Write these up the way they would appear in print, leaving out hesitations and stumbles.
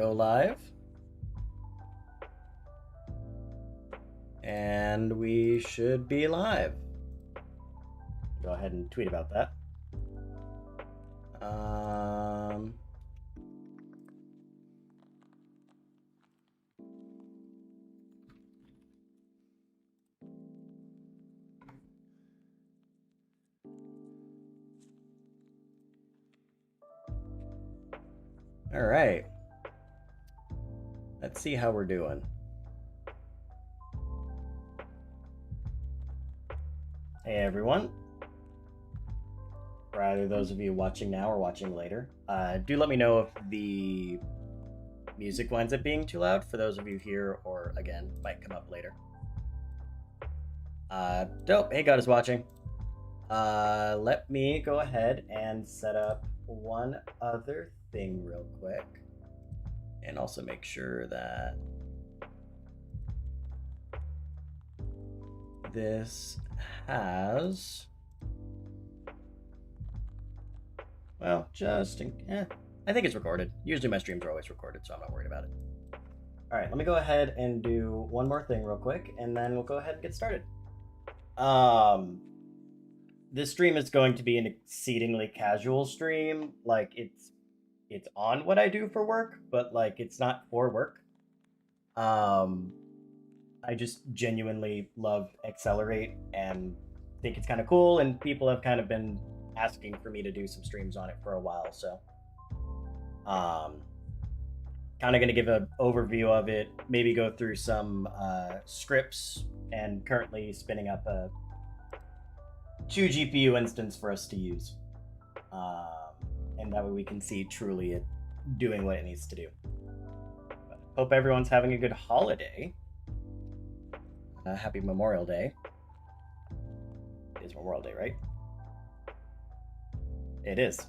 go live. And we should be live. Go ahead and tweet about that. All right. Let's see how we're doing. Hey everyone. For either those of you watching now or watching later, do let me know if the music winds up being too loud for those of you here, or again, might come up later. Dope. Hey, God is watching. Let me go ahead and set up one other thing real quick, and also make sure that this has, well, I think it's recorded. Usually my streams are always recorded, so I'm not worried about it. All right, let me go ahead and do one more thing real quick, and then we'll go ahead and get started. This stream is going to be an exceedingly casual stream. Like, it's on what I do for work, but like it's not for work. I just genuinely love Accelerate and think it's kind of cool, and people have kind of been asking for me to do some streams on it for a while, so kind of going to give an overview of it, maybe go through some scripts, and currently spinning up a 2 GPU instance for us to use, and that way we can see truly it doing what it needs to do. But hope everyone's having a good holiday. Happy Memorial Day. It is Memorial Day, right? It is.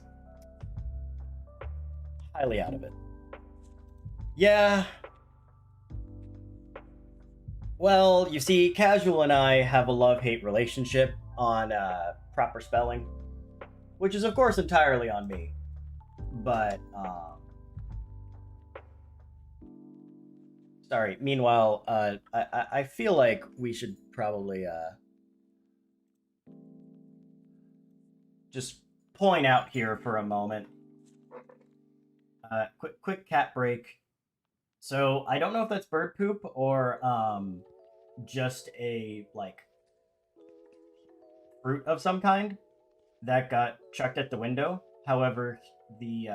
Highly out of it. Yeah. Well, you see, Casual and I have a love-hate relationship on proper spelling, which is, of course, entirely on me. But, sorry. Meanwhile, I feel like we should probably just point out here for a moment. Quick cat break. So I don't know if that's bird poop or just a like fruit of some kind that got chucked at the window. However, the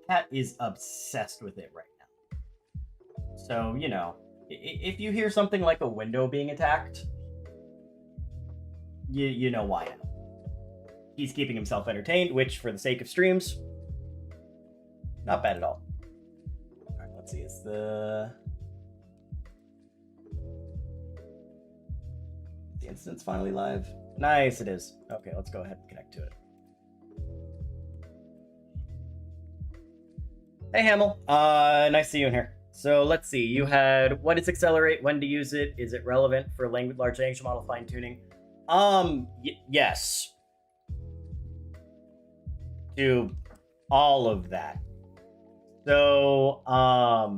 cat is obsessed with it right now. So, you know, if you hear something like a window being attacked, you know why now. He's keeping himself entertained, which, for the sake of streams, not bad at all. All right, let's see. Is the instance finally live? Nice, it is. Okay, let's go ahead and connect to it. Hey, Hamill. Nice to see you in here. So let's see. You had, what is Accelerate? When to use it? Is it relevant for large language model fine tuning? Yes. To all of that. So, I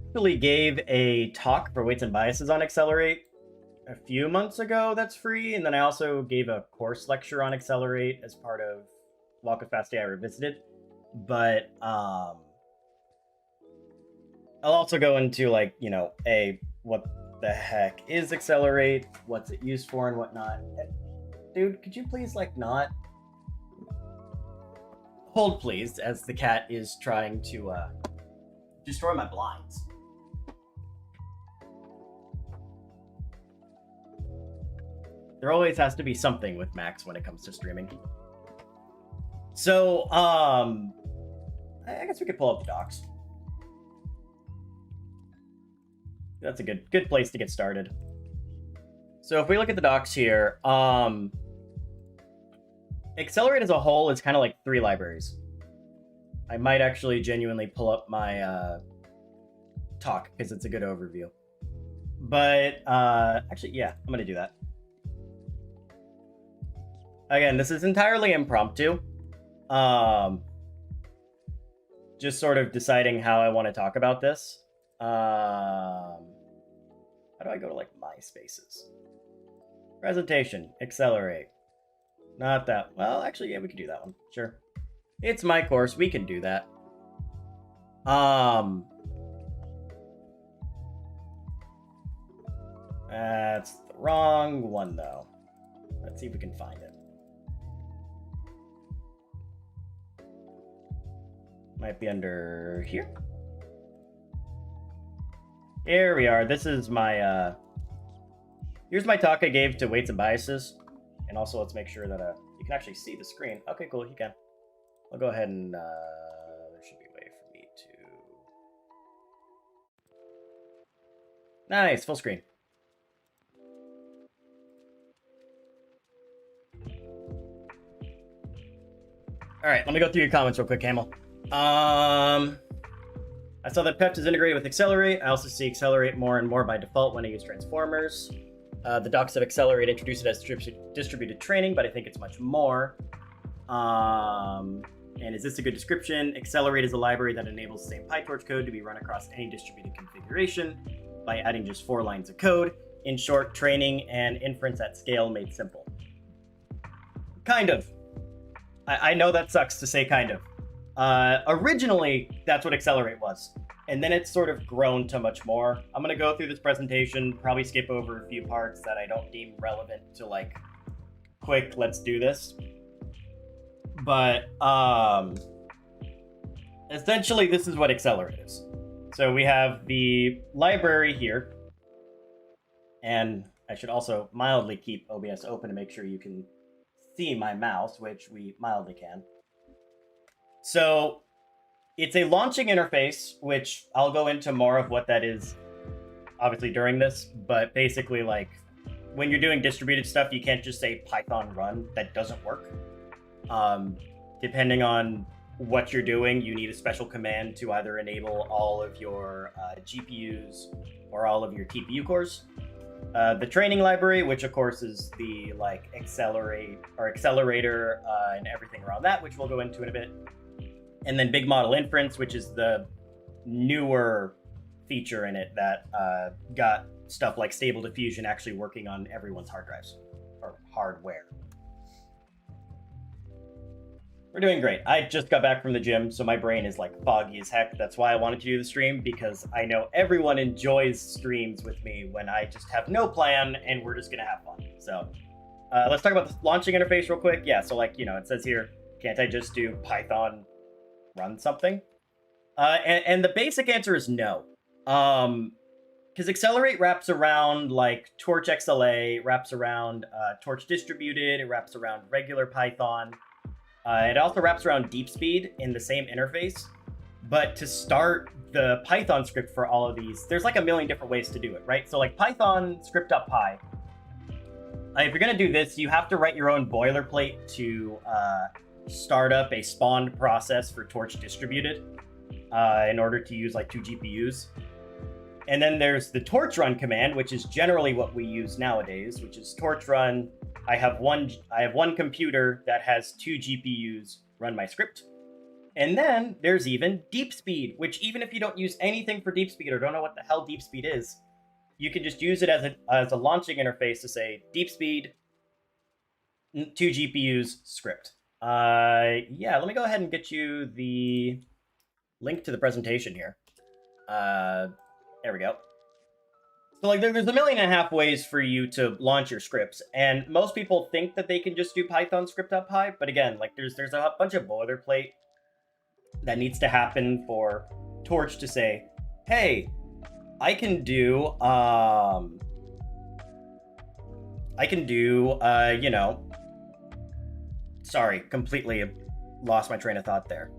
actually gave a talk for weights and biases on Accelerate a few months ago that's free, and then I also gave a course lecture on Accelerate as part of Walk with Fast AI Revisited. But I'll also go into, like, you know, what the heck is Accelerate, what's it used for, and whatnot. Dude, could you please, like, not hold, please, as the cat is trying to destroy my blinds. There always has to be something with Max when it comes to streaming. So, I guess we could pull up the docs. That's a good place to get started. So if we look at the docs here, Accelerate as a whole is kind of like 3 libraries. I might actually genuinely pull up my talk because it's a good overview. But actually, yeah, I'm going to do that. Again, this is entirely impromptu. Just sort of deciding how I want to talk about this. How do I go to like my spaces? Presentation, accelerate. Not that. Well, actually, yeah, we could do that one. Sure. It's my course. We can do that. That's the wrong one though. Let's see if we can find it. Might be under here. Here we are. This is my here's my talk I gave to Weights and Biases. And also let's make sure that you can actually see the screen. Okay, cool, you can. I'll go ahead and there should be a way for me to. Nice, full screen. All right, let me go through your comments real quick, Camel. I saw that PEPT is integrated with Accelerate. I also see Accelerate more and more by default when I use transformers. The docs of Accelerate introduce it as distributed training, but I think it's much more. And is this a good description? Accelerate is a library that enables the same PyTorch code to be run across any distributed configuration by adding just 4 lines of code. In short, training and inference at scale made simple. Kind of. I know that sucks to say kind of. Originally, that's what Accelerate was. And then it's sort of grown to much more. I'm going to go through this presentation, probably skip over a few parts that I don't deem relevant to like, quick, let's do this. But essentially, this is what Accelerate is. So we have the library here. And I should also mildly keep OBS open to make sure you can see my mouse, which we mildly can. So it's a launching interface, which I'll go into more of what that is obviously during this, but basically like when you're doing distributed stuff, you can't just say Python run. That doesn't work. Depending on what you're doing, you need a special command to either enable all of your GPUs or all of your TPU cores. The training library, which of course is the like accelerate or accelerator and everything around that, which we'll go into in a bit. And then big model inference, which is the newer feature in it that got stuff like stable diffusion actually working on everyone's hard drives or hardware. We're doing great. I just got back from the gym, so my brain is like foggy as heck. That's why I wanted to do the stream, because I know everyone enjoys streams with me when I just have no plan and we're just gonna have fun. So let's talk about the launching interface real quick. Yeah, so like, you know, it says here, can't I just do Python run something? And the basic answer is no. Because Accelerate wraps around like Torch XLA, wraps around Torch distributed, it wraps around regular Python. It also wraps around deep speed in the same interface. But to start the Python script for all of these, there's like a million different ways to do it, right? So like Python script.py. If you're gonna do this, you have to write your own boilerplate to start up a spawned process for Torch distributed in order to use like 2 GPUs. And then there's the torch run command, which is generally what we use nowadays, which is torch run. I have one computer that has 2 GPUs run my script. And then there's even deep speed, which even if you don't use anything for deep speed or don't know what the hell deep speed is, you can just use it as a launching interface to say deep speed, 2 GPUs script. Yeah, let me go ahead and get you the link to the presentation here. There we go. So like there's 1.5 million ways for you to launch your scripts, and most people think that they can just do Python script.py, but again, like there's a bunch of boilerplate that needs to happen for Torch to say, hey, I can do you know, sorry, completely lost my train of thought there.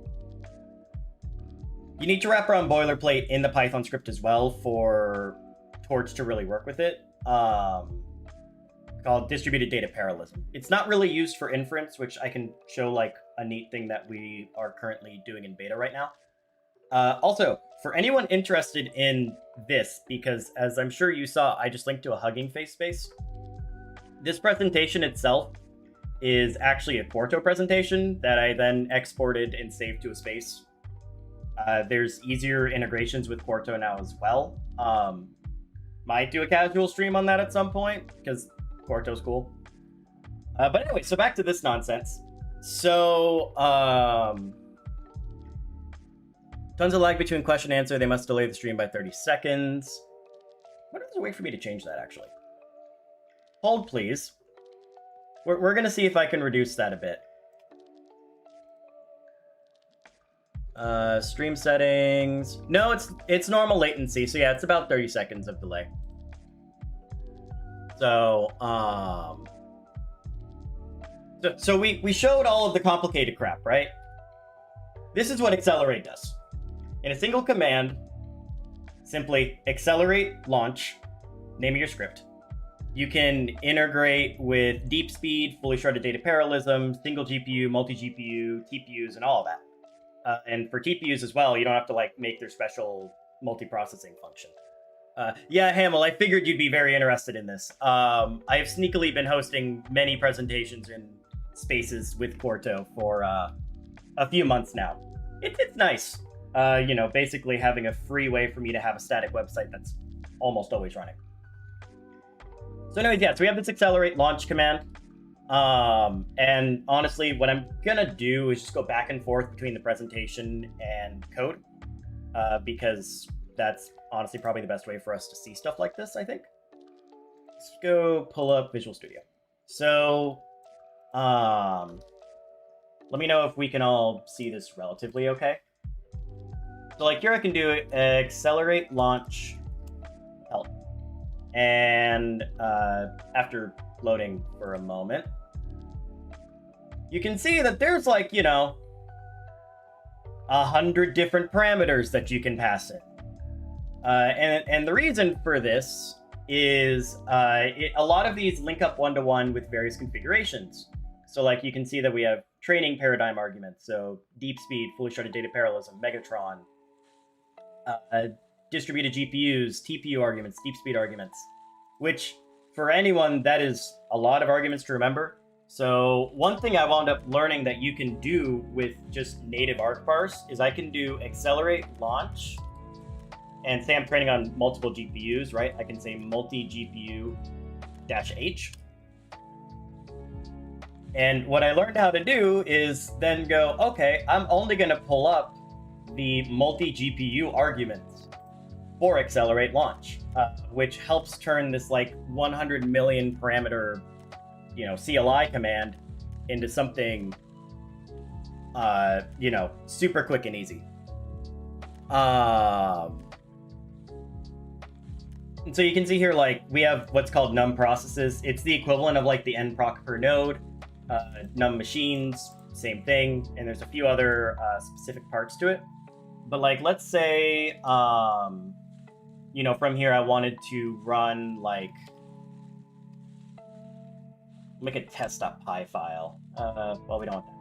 You need to wrap around boilerplate in the Python script as well for Torch to really work with it, called distributed data parallelism. It's not really used for inference, which I can show like a neat thing that we are currently doing in beta right now. Also, for anyone interested in this, because as I'm sure you saw, I just linked to a Huggingface space. This presentation itself is actually a Quarto presentation that I then exported and saved to a space. There's easier integrations with Quarto now as well. Might do a casual stream on that at some point because Quarto's cool. But anyway, so back to this nonsense. So, tons of lag between question and answer. They must delay the stream by 30 seconds. What is a way for me to change that, actually? Hold, please. We're going to see if I can reduce that a bit. Stream settings. No, it's normal latency. So yeah, it's about 30 seconds of delay. So, so we showed all of the complicated crap, right? This is what accelerate does. In a single command, simply accelerate launch, name of your script. You can integrate with deep speed, fully sharded data parallelism, single GPU, multi-GPU, TPUs, and all of that. And for TPUs as well, you don't have to like make their special multi-processing function. Yeah, Hamill, I figured you'd be very interested in this. I have sneakily been hosting many presentations in spaces with Quarto for a few months now. It's nice, basically having a free way for me to have a static website that's almost always running. So anyways, yeah, so we have this accelerate launch command. And honestly, what I'm gonna do is just go back and forth between the presentation and code, because that's honestly probably the best way for us to see stuff like this, I think. Let's go pull up Visual Studio. So, let me know if we can all see this relatively okay. So like here I can do accelerate launch help. And after loading for a moment, you can see that there's like, 100 different parameters that you can pass in. And the reason for this is a lot of these link up one-to-one with various configurations. So like you can see that we have training paradigm arguments, so deep speed, fully sharded data parallelism, Megatron, distributed GPUs, TPU arguments, deep speed arguments, which for anyone, that is a lot of arguments to remember. So one thing I wound up learning that you can do with just native arc parse is I can do accelerate launch, and say I'm training on multiple GPUs, right? I can say multi-GPU -H. And what I learned how to do is then go, okay, I'm only gonna pull up the multi-GPU arguments for accelerate launch, which helps turn this like 100 million parameter, CLI command into something, super quick and easy. And so you can see here, like, we have what's called num processes. It's the equivalent of like the nproc per node. Num machines, same thing. And there's a few other specific parts to it. But like, let's say, from here I wanted to run like, make a test.py file. Well, we don't want that.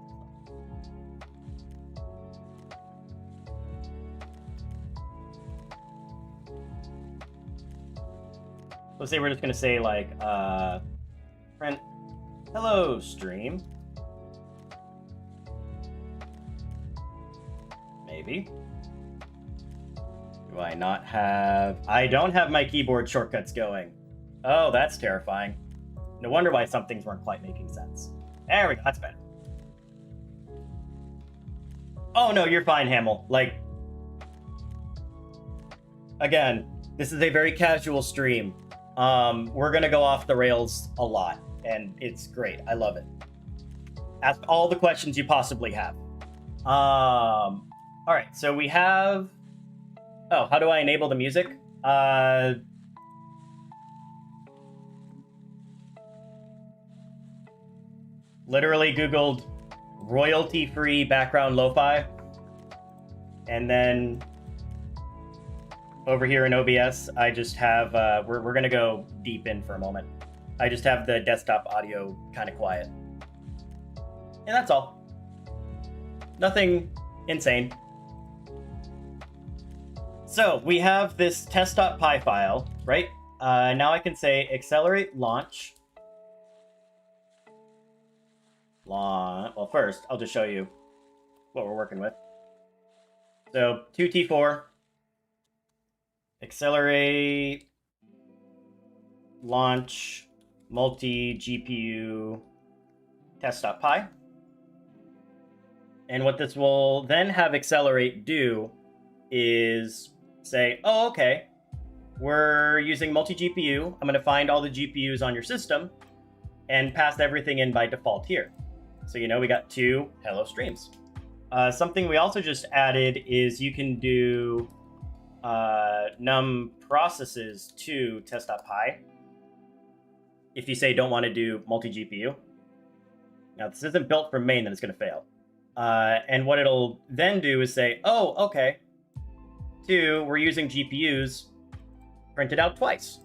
Let's say we're just gonna say like, print hello stream. Maybe. Do I not have... I don't have my keyboard shortcuts going. Oh, that's terrifying. No wonder why some things weren't quite making sense. There we go, that's better. Oh no, you're fine, Hamill. Like, again, this is a very casual stream. We're gonna go off the rails a lot, and it's great. I love it. Ask all the questions you possibly have. All right, so we have... Oh, how do I enable the music? Literally Googled royalty-free background lo-fi, and then over here in OBS, I just have, we're gonna go deep in for a moment. I just have the desktop audio kind of quiet. And that's all. Nothing insane. So we have this test.py file, right? Now I can say accelerate launch. Well, first, I'll just show you what we're working with. So 2T4, accelerate, launch, multi-GPU test.py. And what this will then have accelerate do is say, oh, okay, we're using multi-GPU. I'm going to find all the GPUs on your system and pass everything in by default here. So, we got 2 hello streams. Something we also just added is you can do num processes to test.py if you say don't want to do multi-GPU. Now, this isn't built for main, then it's going to fail. And what it'll then do is say, oh, okay, 2, we're using GPUs, print it out twice.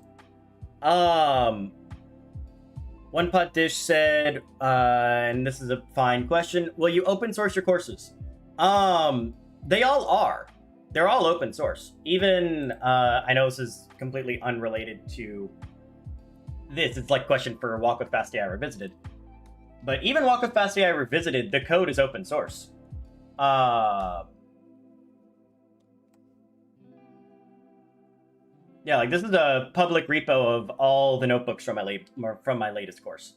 One Pot Dish said, and this is a fine question, will you open source your courses? They all are. They're all open source. Even, I know this is completely unrelated to this. It's like a question for Walk with Fast AI Revisited. But even Walk with Fast AI Revisited, the code is open source. Yeah, like this is a public repo of all the notebooks from my latest course.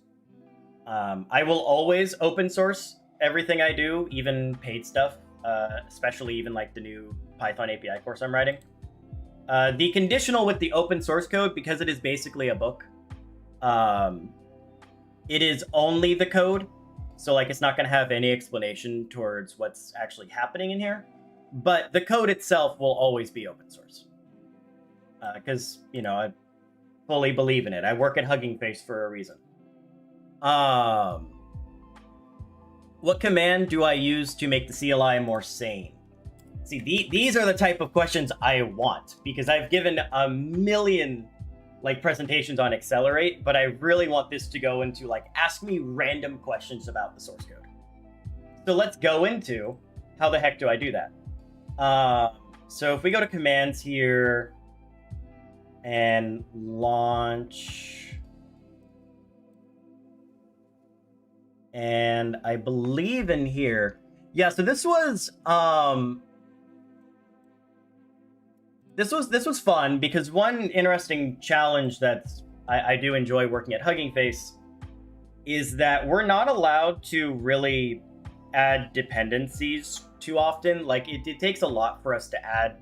I will always open source everything I do, even paid stuff, especially even like the new Python API course I'm writing. The conditional with the open source code, because it is basically a book, it is only the code. So like it's not going to have any explanation towards what's actually happening in here. But the code itself will always be open source. Because, I fully believe in it. I work at Huggingface for a reason. What command do I use to make the CLI more sane? See, these are the type of questions I want, because I've given a million presentations on Accelerate, but I really want this to go into ask me random questions about the source code. So let's go into how the heck do I do that? So if we go to commands here and launch, and I believe in here, yeah. So this was fun, because one interesting challenge that I do enjoy working at Huggingface is that we're not allowed to really add dependencies too often. It takes a lot for us to add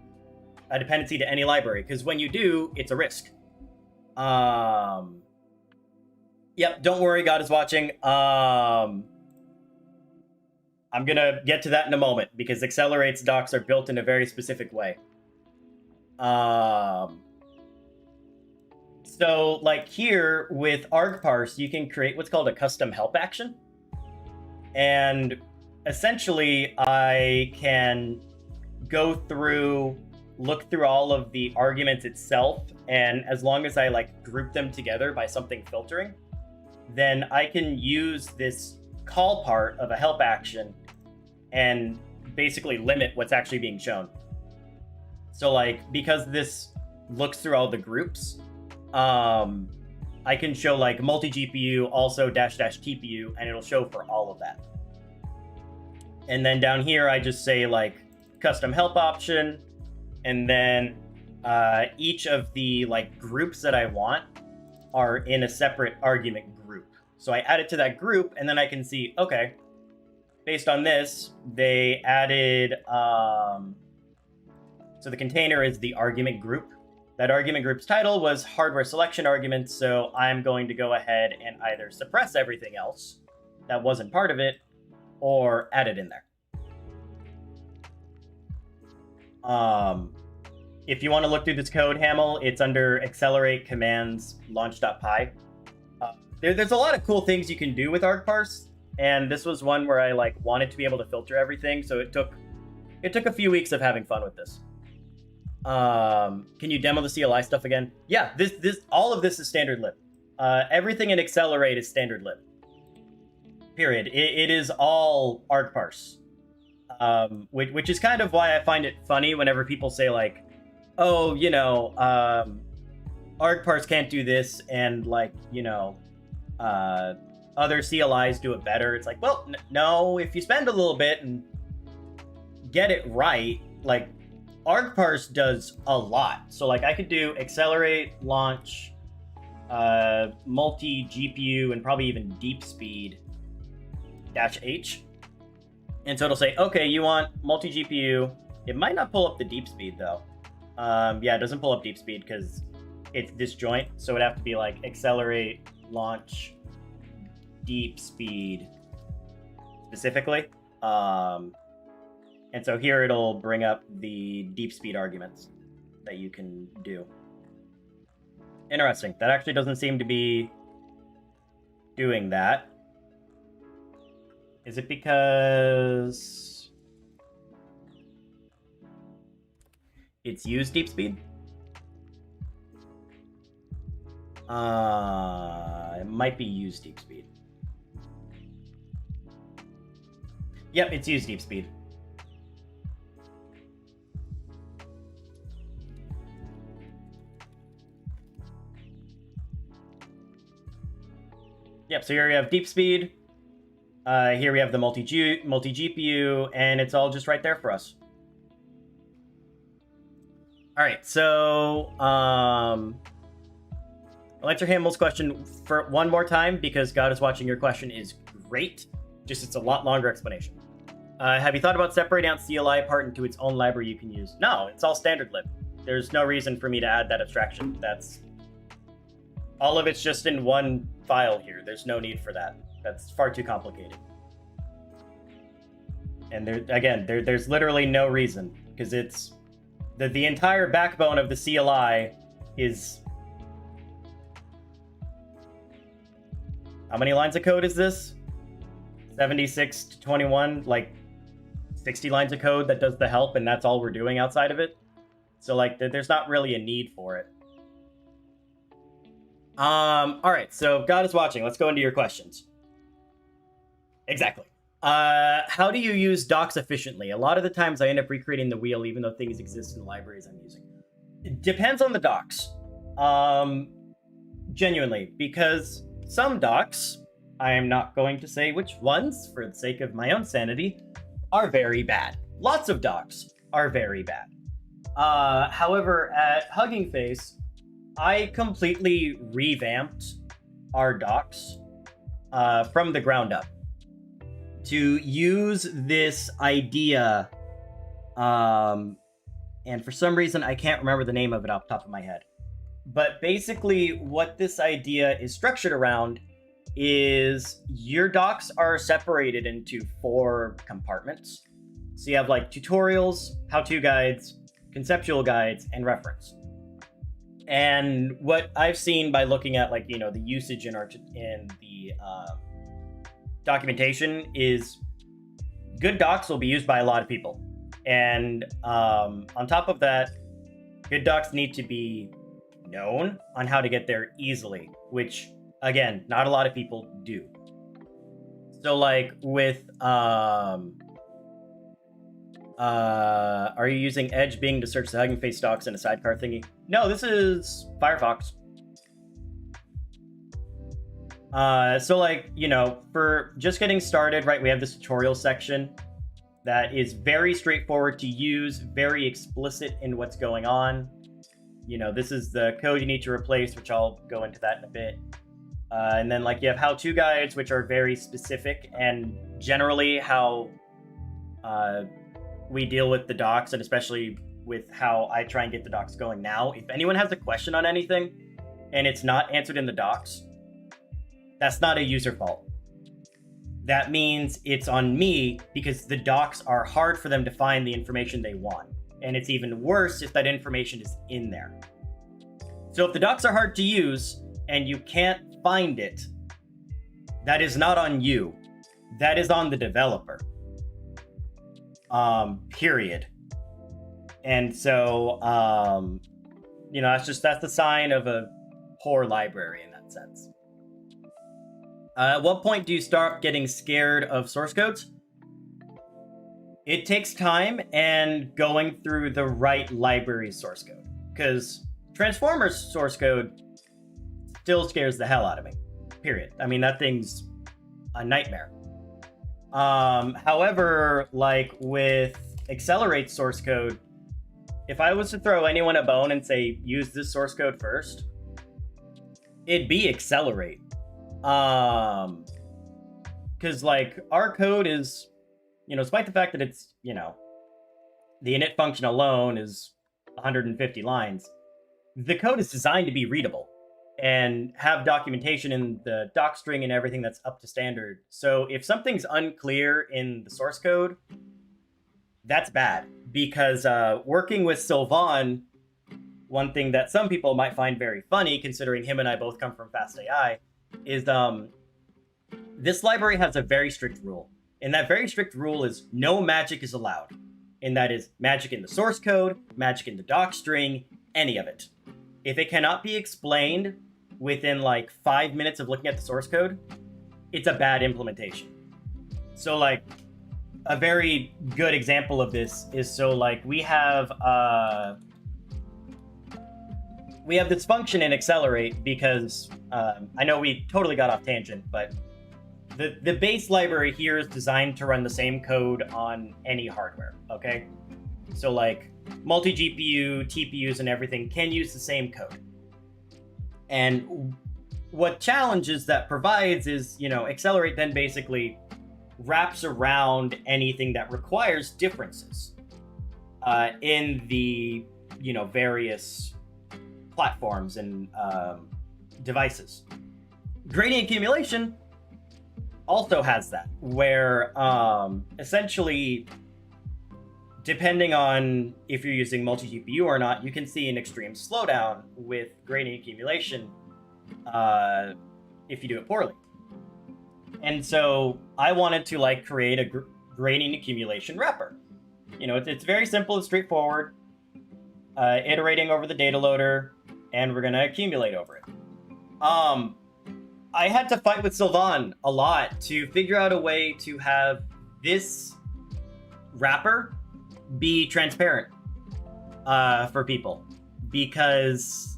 a dependency to any library, because when you do, it's a risk. Yep, don't worry, God is watching. I'm gonna get to that in a moment, because Accelerate's docs are built in a very specific way. So here with argparse, you can create what's called a custom help action. And essentially I can go through, look through all of the arguments itself, and as long as I group them together by something filtering, then I can use this call part of a help action and basically limit what's actually being shown. So because this looks through all the groups, I can show multi-GPU, also -- TPU, and it'll show for all of that. And then down here, I just say custom help option, and then each of the groups that I want are in a separate argument group. So I add it to that group, and then I can see, okay, based on this, they added, so the container is the argument group. That argument group's title was hardware selection arguments, so I'm going to go ahead and either suppress everything else that wasn't part of it, or add it in there. If you want to look through this code, Hamel, it's under accelerate commands launch.py. There's a lot of cool things you can do with argparse, and this was one where I wanted to be able to filter everything, so it took a few weeks of having fun with this. Can you demo the CLI stuff again? Yeah, all of this is standard lib. Everything in Accelerate is standard lib. Period. It is all argparse. Which is kind of why I find it funny whenever people say oh, argparse can't do this, and other CLIs do it better. It's like, well, no, if you spend a little bit and get it right, like argparse does a lot. So like I could do accelerate, launch, multi GPU, and probably even deep speed -H. And so it'll say, okay, you want multi GPU. It might not pull up the deep speed though. Yeah, it doesn't pull up deep speed because it's disjoint. So it'd have to be like accelerate, launch, deep speed specifically. And so here it'll bring up the deep speed arguments that you can do. Interesting. That actually doesn't seem to be doing that. Is it because it's used deep speed? It might be used deep speed. Yep, it's used deep speed. Yep, so here we have deep speed. Here we have the multi GPU, and it's all just right there for us. All right, so I'll answer Hamill's question for one more time because God is watching. Your question is great. Just it's a lot longer explanation. Have you thought about separating out CLI part into its own library you can use? No, it's all standard lib. There's no reason for me to add that abstraction. That's all of it's just in one file here. There's no need for that. That's far too complicated. And there's literally no reason because it's the entire backbone of the CLI is. How many lines of code is this? 76 to 21, like 60 lines of code that does the help, and that's all we're doing outside of it. So like, there's not really a need for it. All right, so God is watching. Let's go into your questions. Exactly. How do you use docs efficiently? A lot of the times I end up recreating the wheel, even though things exist in the libraries I'm using. It depends on the docs. Genuinely, because some docs, I am not going to say which ones for the sake of my own sanity, are very bad. Lots of docs are very bad. However, at Huggingface, I completely revamped our docs from the ground up to use this idea. And for some reason, I can't remember the name of it off the top of my head. But basically, what this idea is structured around is your docs are separated into 4 compartments. So you have like tutorials, how-to guides, conceptual guides, and reference. And what I've seen by looking at like, the usage in the documentation is good docs will be used by a lot of people. And on top of that, good docs need to be known on how to get there easily, which again, not a lot of people do. So like with are you using Edge Bing to search the Huggingface docs in a sidecar thingy? No, this is Firefox. So like, for just getting started, right, we have this tutorial section that is very straightforward to use, very explicit in what's going on. This is the code you need to replace, which I'll go into that in a bit. And then like you have how-to guides, which are very specific and generally how we deal with the docs, and especially with how I try and get the docs going now. If anyone has a question on anything and it's not answered in the docs, that's not a user fault. That means it's on me because the docs are hard for them to find the information they want. And it's even worse if that information is in there. So if the docs are hard to use and you can't find it, that is not on you. That is on the developer. Period. And so, that's the sign of a poor library in that sense. At what point do you start getting scared of source codes? It takes time and going through the right library source code, because Transformers source code still scares the hell out of me. Period. I mean, that thing's a nightmare. However, like with Accelerate source code, if I was to throw anyone a bone and say use this source code first, it'd be Accelerate. Because like our code is, despite the fact that it's, the init function alone is 150 lines, the code is designed to be readable and have documentation in the doc string and everything that's up to standard. So if something's unclear in the source code, that's bad. Because working with Sylvan, one thing that some people might find very funny, considering him and I both come from FastAI, is this library has a very strict rule. And that very strict rule is no magic is allowed. And that is magic in the source code, magic in the doc string, any of it. If it cannot be explained within like 5 minutes of looking at the source code, it's a bad implementation. So like a very good example of this is, so like we have this function in Accelerate because I know we totally got off tangent, but the base library here is designed to run the same code on any hardware, okay? So like multi-GPU, TPUs, and everything can use the same code. And what challenges that provides is, Accelerate then basically wraps around anything that requires differences in the, various platforms and devices. Gradient accumulation also has that, where essentially, depending on if you're using multi-GPU or not, you can see an extreme slowdown with gradient accumulation if you do it poorly. And so I wanted to like create a gradient accumulation wrapper. It's very simple and straightforward, iterating over the data loader, and we're going to accumulate over it. I had to fight with Sylvan a lot to figure out a way to have this wrapper be transparent for people, because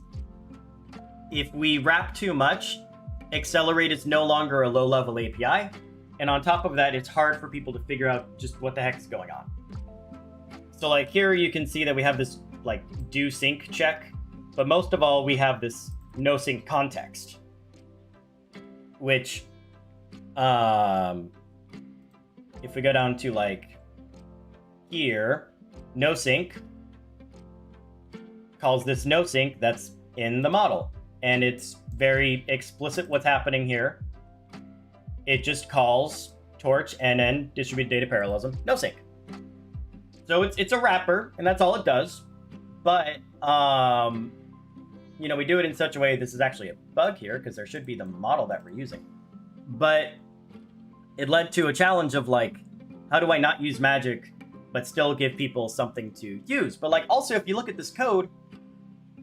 if we wrap too much, Accelerate is no longer a low-level API, and on top of that, it's hard for people to figure out just what the heck is going on. So like here you can see that we have this like do sync check, but most of all we have this no sync context, which if we go down to like here, no sync calls this no sync that's in the model, and it's very explicit what's happening here. It just calls torch and then distributed data parallelism no sync. So it's a wrapper, and that's all it does. But we do it in such a way, this is actually a bug here because there should be the model that we're using. But it led to a challenge of like, how do I not use magic but still give people something to use? But like also, if you look at this code,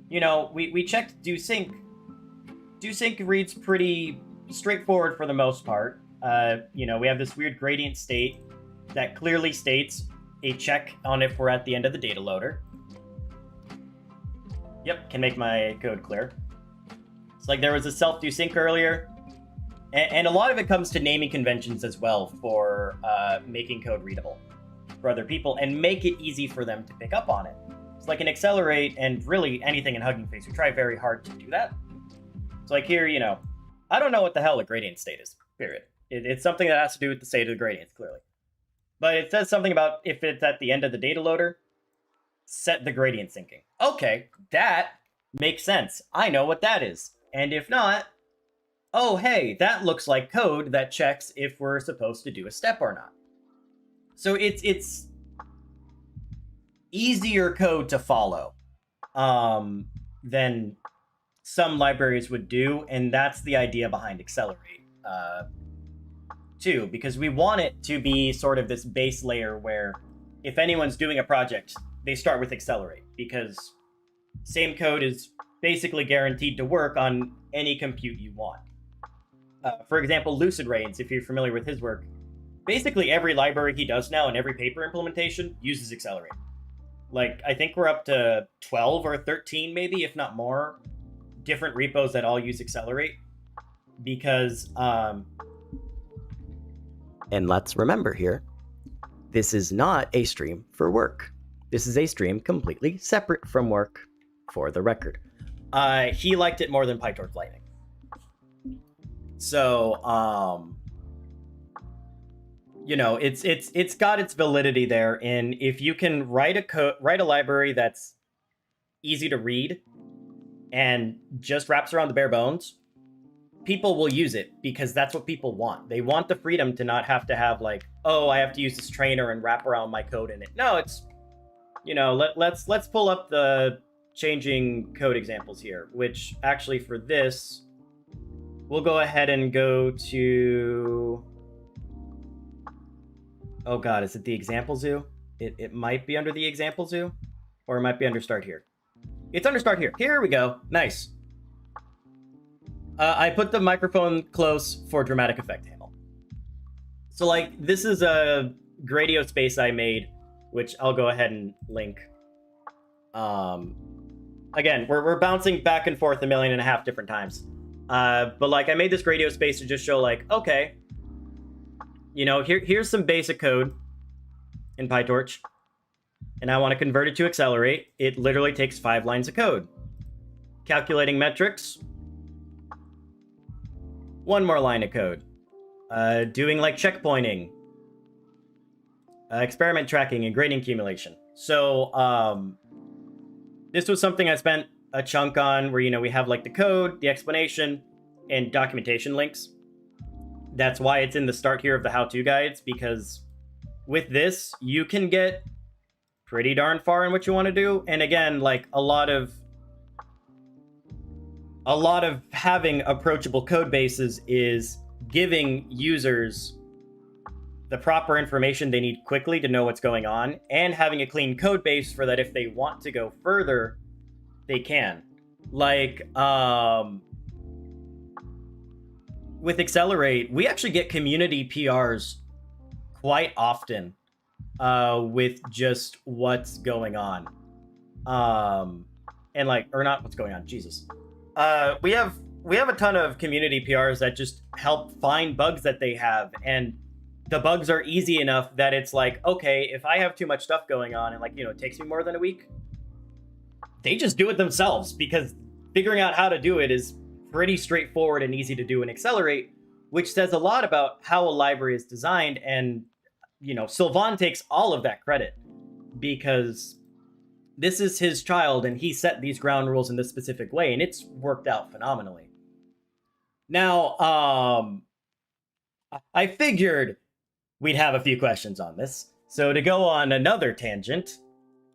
we checked do sync. Do sync reads pretty straightforward for the most part. We have this weird gradient state that clearly states a check on if we're at the end of the data loader. Yep, can make my code clear. It's like there was a self do sync earlier, and a lot of it comes to naming conventions as well for making code readable for other people and make it easy for them to pick up on it. It's like in Accelerate and really anything in Huggingface, we try very hard to do that. So like here, I don't know what the hell a gradient state is, period. It's something that has to do with the state of the gradients, clearly. But it says something about if it's at the end of the data loader, set the gradient syncing. Okay, that makes sense. I know what that is. And if not, oh, hey, that looks like code that checks if we're supposed to do a step or not. So it's easier code to follow than some libraries would do, and that's the idea behind Accelerate too, because we want it to be sort of this base layer where if anyone's doing a project, they start with Accelerate, because same code is basically guaranteed to work on any compute you want. For example, Lucid Reigns, if you're familiar with his work, basically every library he does now and every paper implementation uses Accelerate. Like, I think we're up to 12 or 13 maybe, if not more, different repos that all use Accelerate, because And let's remember here, this is not a stream for work. This is a stream completely separate from work, for the record. He liked it more than PyTorch Lightning. So, you know, it's got its validity there. And if you can write a library that's easy to read and just wraps around the bare bones, people will use it because that's what people want. They want the freedom to not have to have like, oh, I have to use this trainer and wrap around my code in it. No, it's, you know, let's pull up the changing code examples here, which actually for this, we'll go ahead and go to, oh God, is it the example zoo? It might be under the example zoo, or it might be under start here. It's under start here. Here we go. Nice. I put the microphone close for dramatic effect handle. So like, this is a Gradio space I made, which I'll go ahead and link. Again, we're bouncing back and forth 1.5 million different times. But like, I made this Gradio space to just show like, okay, you know, here's some basic code in PyTorch, and I want to convert it to accelerate. It literally takes 5 lines of code. Calculating metrics, 1 more line of code. Doing like checkpointing, experiment tracking, and gradient accumulation. So this was something I spent a chunk on, where, you know, we have like the code, the explanation, and documentation links. That's why it's in the start here of the how-to guides, because with this, you can get pretty darn far in what you want to do. And again, like a lot of having approachable code bases is giving users the proper information they need quickly to know what's going on, and having a clean code base for that if they want to go further, they can. Like, with Accelerate, we actually get community PRs quite often with just what's going on. And like, or not what's going on, Jesus. We have a ton of community PRs that just help find bugs that they have, and the bugs are easy enough that it's like, okay, if I have too much stuff going on and like, you know, it takes me more than a week, they just do it themselves, because figuring out how to do it is pretty straightforward and easy to do in Accelerate, which says a lot about how a library is designed. And, you know, Sylvan takes all of that credit because this is his child and he set these ground rules in this specific way, and it's worked out phenomenally. Now, I figured we'd have a few questions on this. So to go on another tangent,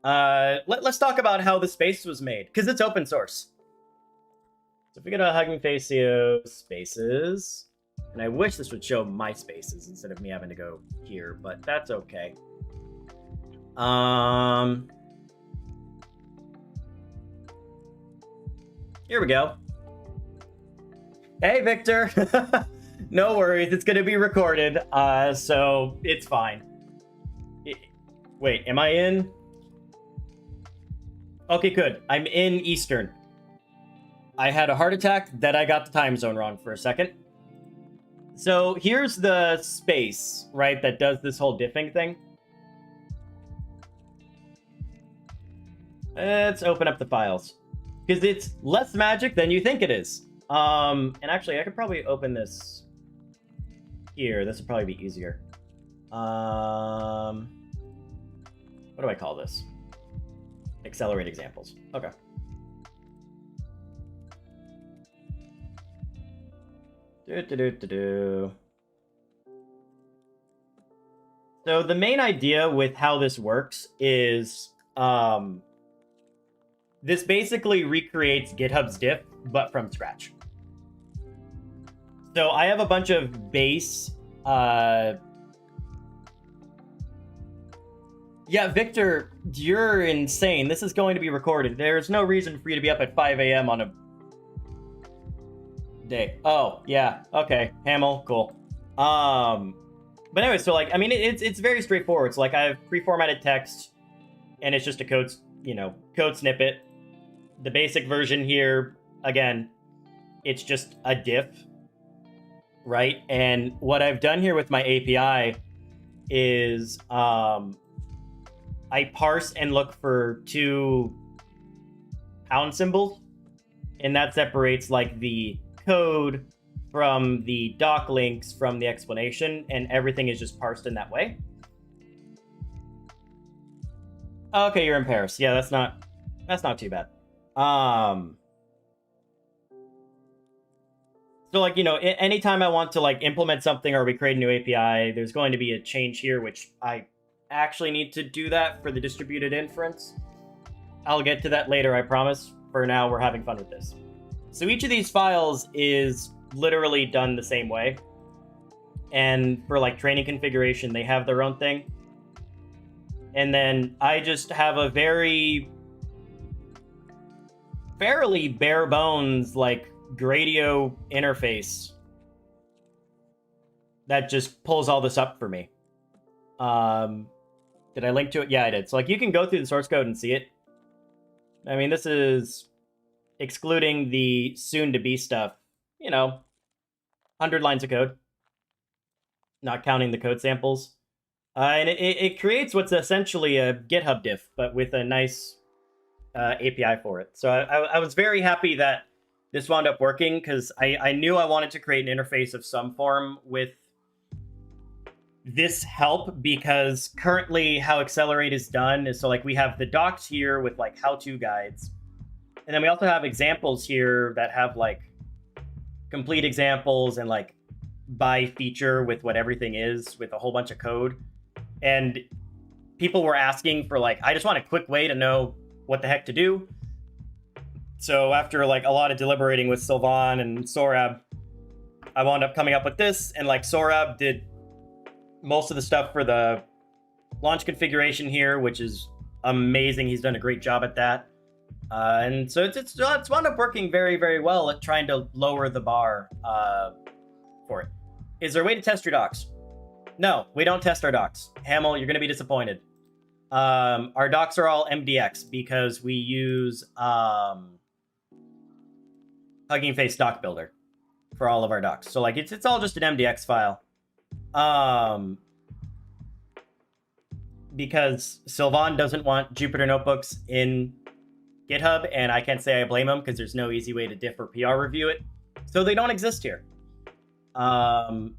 let's talk about how the space was made, because it's open source. So if we go to Huggingface spaces, and I wish this would show my spaces instead of me having to go here, but that's okay. Here we go. Hey, Victor. No worries, it's going to be recorded, so it's fine. Wait, am I in? Okay, good. I'm in Eastern. I had a heart attack that I got the time zone wrong for a second. So here's the space, right, that does this whole diffing thing. Let's open up the files, because it's less magic than you think it is. And actually, I could probably open this here. This would probably be easier. What do I call this? Accelerate examples. Okay. So the main idea with how this works is this basically recreates GitHub's diff, but from scratch. So I have a bunch of base... Yeah, Victor, you're insane. This is going to be recorded. There's no reason for you to be up at 5 a.m. on a day. Oh, yeah. Okay. Hamel, cool. But anyway, so like, I mean, it's very straightforward. So like, I have pre-formatted text, and it's just a code snippet. The basic version here, again, it's just a diff. right? And what I've done here with my API is I parse and look for two pound symbols, and that separates like the code from the doc links from the explanation, and everything is just parsed in that way. Okay, you're in Paris. Yeah, that's not too bad. So like, anytime I want to like implement something or we create a new API, there's going to be a change here, which I actually need to do that for the distributed inference. I'll get to that later, I promise. For now, we're having fun with this. So each of these files is literally done the same way. And for like training configuration, they have their own thing. And then I just have a fairly bare bones like Gradio interface that just pulls all this up for me. Did I link to it? Yeah, I did. So like you can go through the source code and see it. I mean, this is excluding the soon-to-be stuff, 100 lines of code, not counting the code samples. And it creates what's essentially a GitHub diff, but with a nice API for it. So I was very happy that this wound up working, because I knew I wanted to create an interface of some form with this help, because currently how Accelerate is done is, so like we have the docs here with like how-to guides, and then we also have examples here that have like complete examples and like by feature with what everything is, with a whole bunch of code. And people were asking for like, I just want a quick way to know what the heck to do. So after like a lot of deliberating with Sylvan and Sorab, I wound up coming up with this, and like Sorab did most of the stuff for the launch configuration here, which is amazing. He's done a great job at that. And so it's wound up working very, very well at trying to lower the bar for it. Is there a way to test your docs? No, we don't test our docs. Hamel, you're going to be disappointed. Our docs are all MDX because we use Huggingface doc builder for all of our docs. So like it's all just an MDX file. Because Sylvan doesn't want Jupyter notebooks in GitHub, and I can't say I blame him, because there's no easy way to diff or PR review it. So they don't exist here. And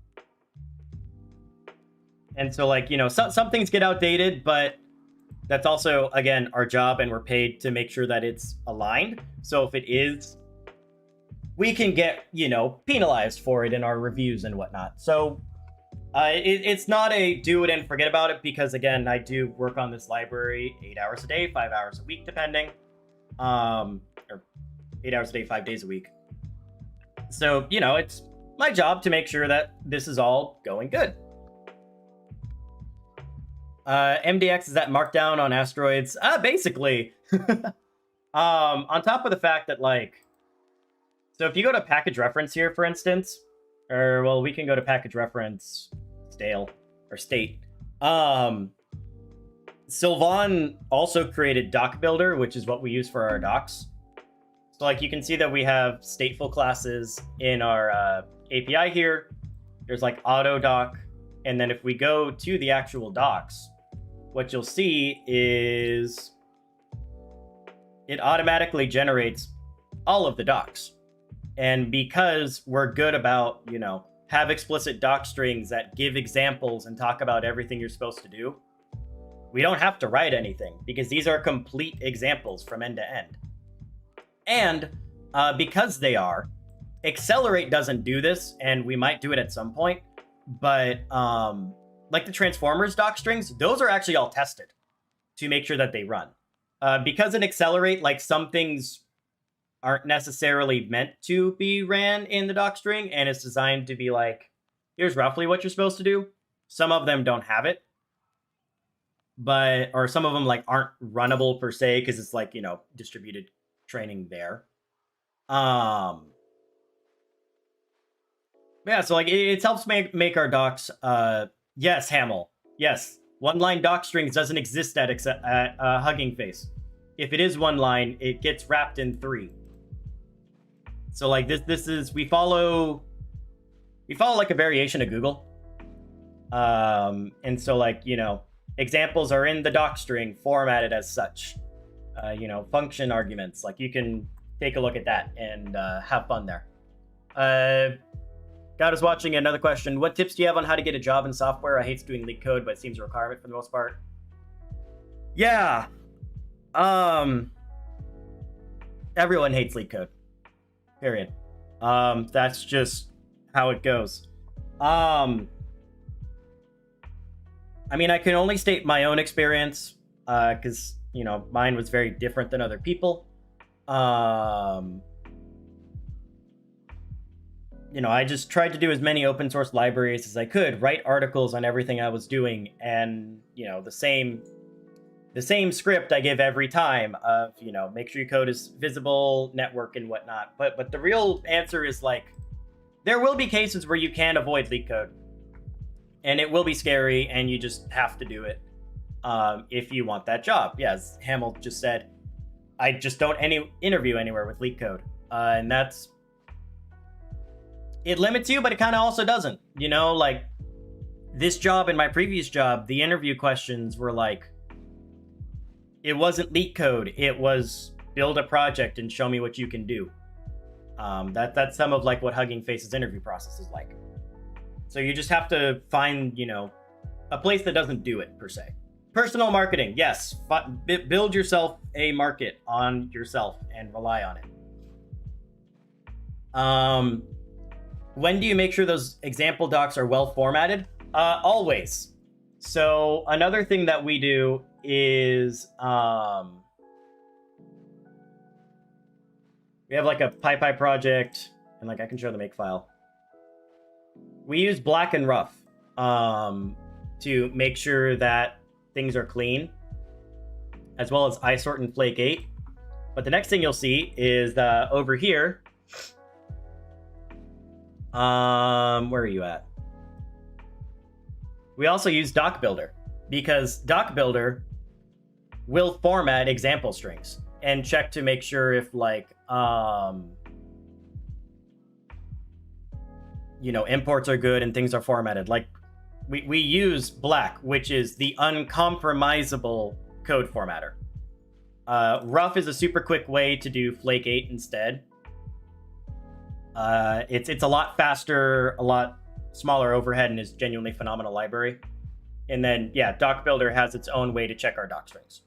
so like, some things get outdated, but that's also, again, our job, and we're paid to make sure that it's aligned. So if it is, we can get, penalized for it in our reviews and whatnot. So it's not a do it and forget about it, because again, I do work on this library 8 hours a day, 5 hours a week, depending. Or 8 hours a day, 5 days a week. So, it's my job to make sure that this is all going good. MDX is that markdown on asteroids? Basically. On top of the fact that, like, so if you go to package reference here, for instance, or, well, we can go to package reference state. Sylvan also created doc builder, which is what we use for our docs. So like you can see that we have stateful classes in our API here. There's like auto doc. And then if we go to the actual docs, what you'll see is it automatically generates all of the docs. And because we're good about, have explicit doc strings that give examples and talk about everything you're supposed to do, we don't have to write anything, because these are complete examples from end to end. And because they are, Accelerate doesn't do this, and we might do it at some point, but like the Transformers doc strings, those are actually all tested to make sure that they run. Because in Accelerate, like some things aren't necessarily meant to be ran in the doc string, and it's designed to be like, here's roughly what you're supposed to do. Some of them don't have it, or some of them like aren't runnable per se, because it's like, distributed training there. Yeah, so like it helps make our docs. Yes, Hamel. Yes, one-line doc strings doesn't exist at Hugging Face. If it is one line, it gets wrapped in 3. So like this is, we follow we follow like a variation of Google. And so like, examples are in the doc string formatted as such. Function arguments, like you can take a look at that and have fun there. God is watching. Another question: what tips do you have on how to get a job in software? I hate doing leak code, but it seems a requirement for the most part. Yeah. Everyone hates leak code. Period. That's just how it goes. I mean, I can only state my own experience, because mine was very different than other people. I just tried to do as many open source libraries as I could, write articles on everything I was doing, and the same script I give every time of make sure your code is visible, network, and whatnot. But the real answer is like there will be cases where you can avoid leak code, and it will be scary, and you just have to do it if you want that job. Yeah, as Hamill just said, I just don't interview anywhere with leak code, and that's. It limits you, but it kind of also doesn't. Like this job and my previous job, the interview questions were like, it wasn't leak code. It was build a project and show me what you can do. That's some of like what Huggingface's interview process is like. So you just have to find, a place that doesn't do it per se. Personal marketing, yes. Build yourself a market on yourself and rely on it. When do you make sure those example docs are well formatted? Always. So another thing that we do is we have like a PyPy project, and like I can show the makefile. We use black and rough to make sure that things are clean, as well as isort and flake 8. But the next thing you'll see is over here. Where are you at? We also use Doc Builder, because Doc Builder will format example strings and check to make sure if like imports are good and things are formatted. Like we use black, which is the uncompromisable code formatter. Rough is a super quick way to do flake 8 instead. It's a lot faster, a lot smaller overhead, and is genuinely phenomenal library. And then, yeah, Doc Builder has its own way to check our doc strings.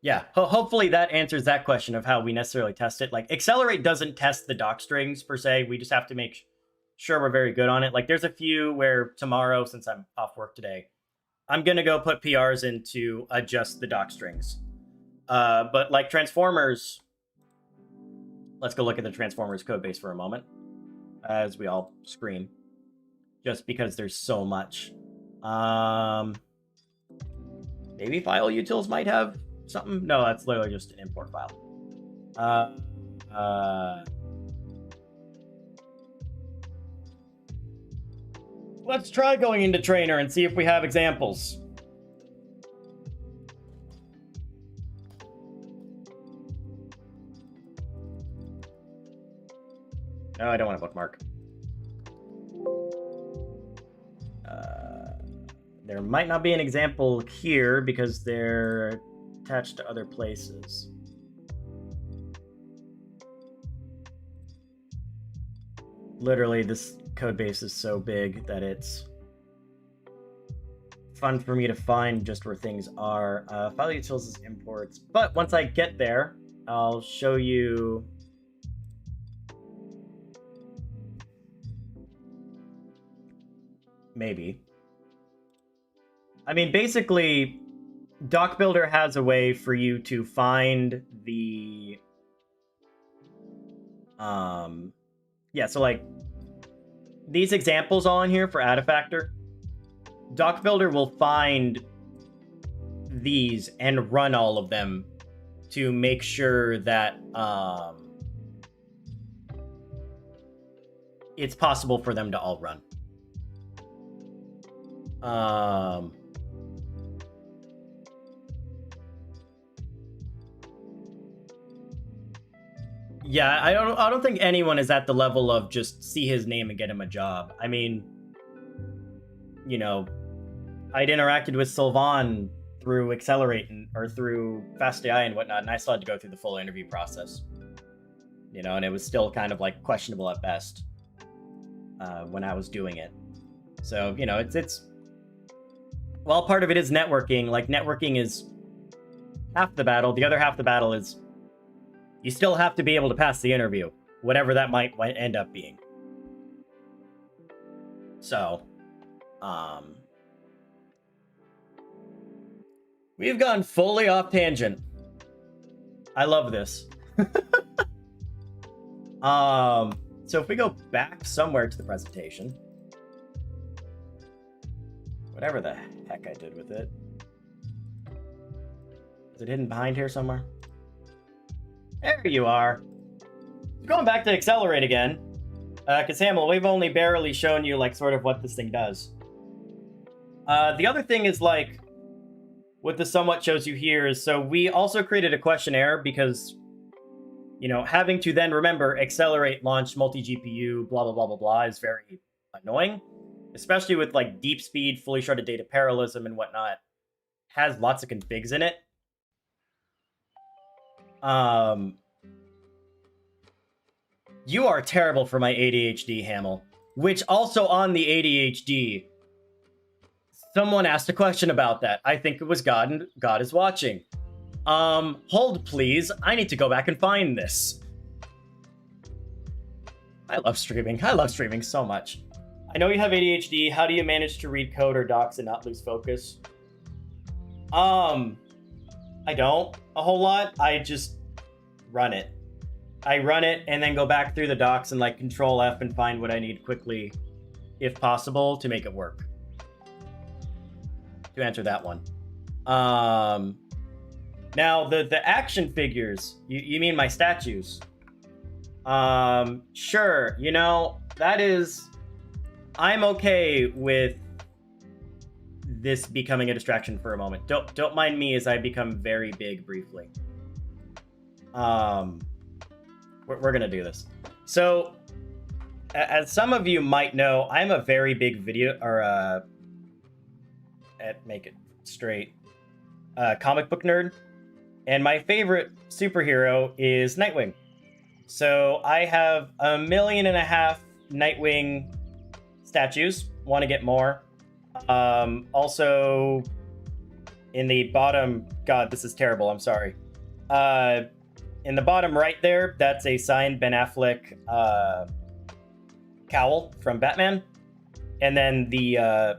Yeah, hopefully that answers that question of how we necessarily test it. Like, Accelerate doesn't test the doc strings per se. We just have to make sure we're very good on it. Like, there's a few where tomorrow, since I'm off work today, I'm going to go put PRs in to adjust the doc strings. But like Transformers, let's go look at the Transformers code base for a moment, as we all scream, just because there's so much. Maybe file utils might have something. No, that's literally just an import file. Let's try going into Trainer and see if we have examples. No, I don't want a bookmark. There might not be an example here because they're attached to other places. Literally, this code base is so big that it's fun for me to find just where things are. File utils is imports. But once I get there, I'll show you... Maybe. I mean, basically, Doc Builder has a way for you to find the... Yeah, so like, these examples all in here for add a factor, Doc Builder will find these and run all of them to make sure that it's possible for them to all run. Yeah, I don't think anyone is at the level of just see his name and get him a job. I mean, you know, I'd interacted with Sylvan through Accelerate or through Fast AI and whatnot, and I still had to go through the full interview process. And it was still kind of like questionable at best when I was doing it. So it's well, part of it is networking. Like networking is half the battle. The other half the battle is you still have to be able to pass the interview, whatever that might end up being. So, we've gone fully off tangent. I love this. So if we go back somewhere to the presentation, whatever the heck I did with it. Is it hidden behind here somewhere? There you are. Going back to Accelerate again, because Hamill, we've only barely shown you like sort of what this thing does. The other thing is like, what this somewhat shows you here is, so we also created a questionnaire because, having to then remember Accelerate, launch, multi-GPU, blah, blah, blah, blah, blah is very annoying, especially with like deep speed, fully sharded data parallelism and whatnot. Has lots of configs in it. You are terrible for my ADHD, Hamill. Which also on the ADHD, someone asked a question about that. I think it was God, and God is watching. Hold please. I need to go back and find this. I love streaming. I love streaming so much. I know you have ADHD. How do you manage to read code or docs and not lose focus? I don't a whole lot. I just run it. I run it and then go back through the docs and like Control F and find what I need quickly, if possible, to make it work. To answer that one. Now the action figures, you mean my statues? Sure. That is, I'm okay with this becoming a distraction for a moment. Don't mind me as I become very big briefly. We're gonna do this. So, as some of you might know, I'm a very big make it straight, comic book nerd, and my favorite superhero is Nightwing. So I have 1.5 million Nightwing statues. Want to get more? Also, in the bottom, God, this is terrible. I'm sorry. In the bottom right there, that's a signed Ben Affleck cowl from Batman. And then the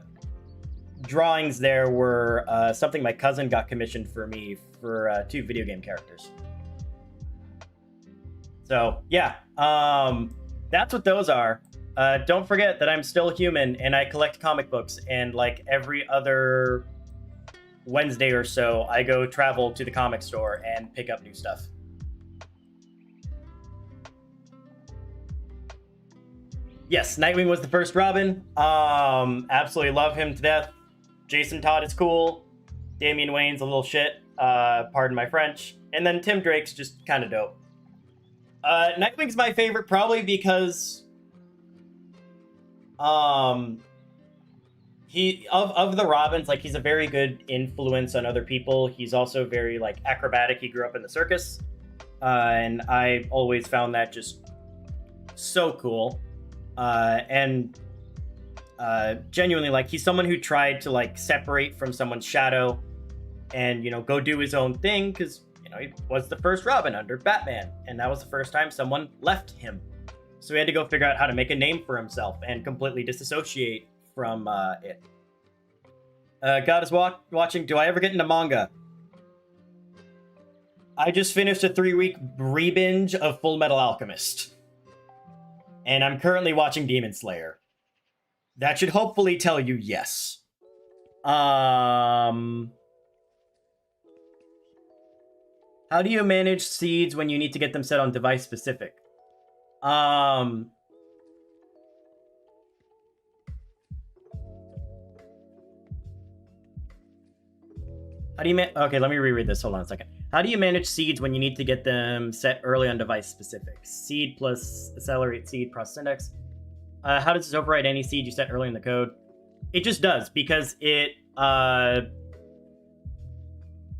drawings there were something my cousin got commissioned for me for 2 video game characters. So, yeah, that's what those are. Don't forget that I'm still human and I collect comic books, and like every other Wednesday or so, I go travel to the comic store and pick up new stuff. Yes, Nightwing was the first Robin. Absolutely love him to death. Jason Todd is cool. Damian Wayne's a little shit. Pardon my French. And then Tim Drake's just kind of dope. Nightwing's my favorite probably because he of the Robins, like he's a very good influence on other people. He's also very like acrobatic. He grew up in the circus. And I always found that just so cool. And genuinely, like, he's someone who tried to like separate from someone's shadow and go do his own thing, because he was the first Robin under Batman, and that was the first time someone left him, so he had to go figure out how to make a name for himself and completely disassociate from it. God is watching. Do I ever get into manga? I just finished a 3-week re-binge of Full Metal Alchemist, and I'm currently watching Demon Slayer. That should hopefully tell you yes. How do you manage seeds when you need to get them set on device specific? I How do you okay, let me reread this. Hold on a second. How do you manage seeds when you need to get them set early on device specific? Seed plus accelerate seed process index. How does this override any seed you set early in the code? It just does, because it,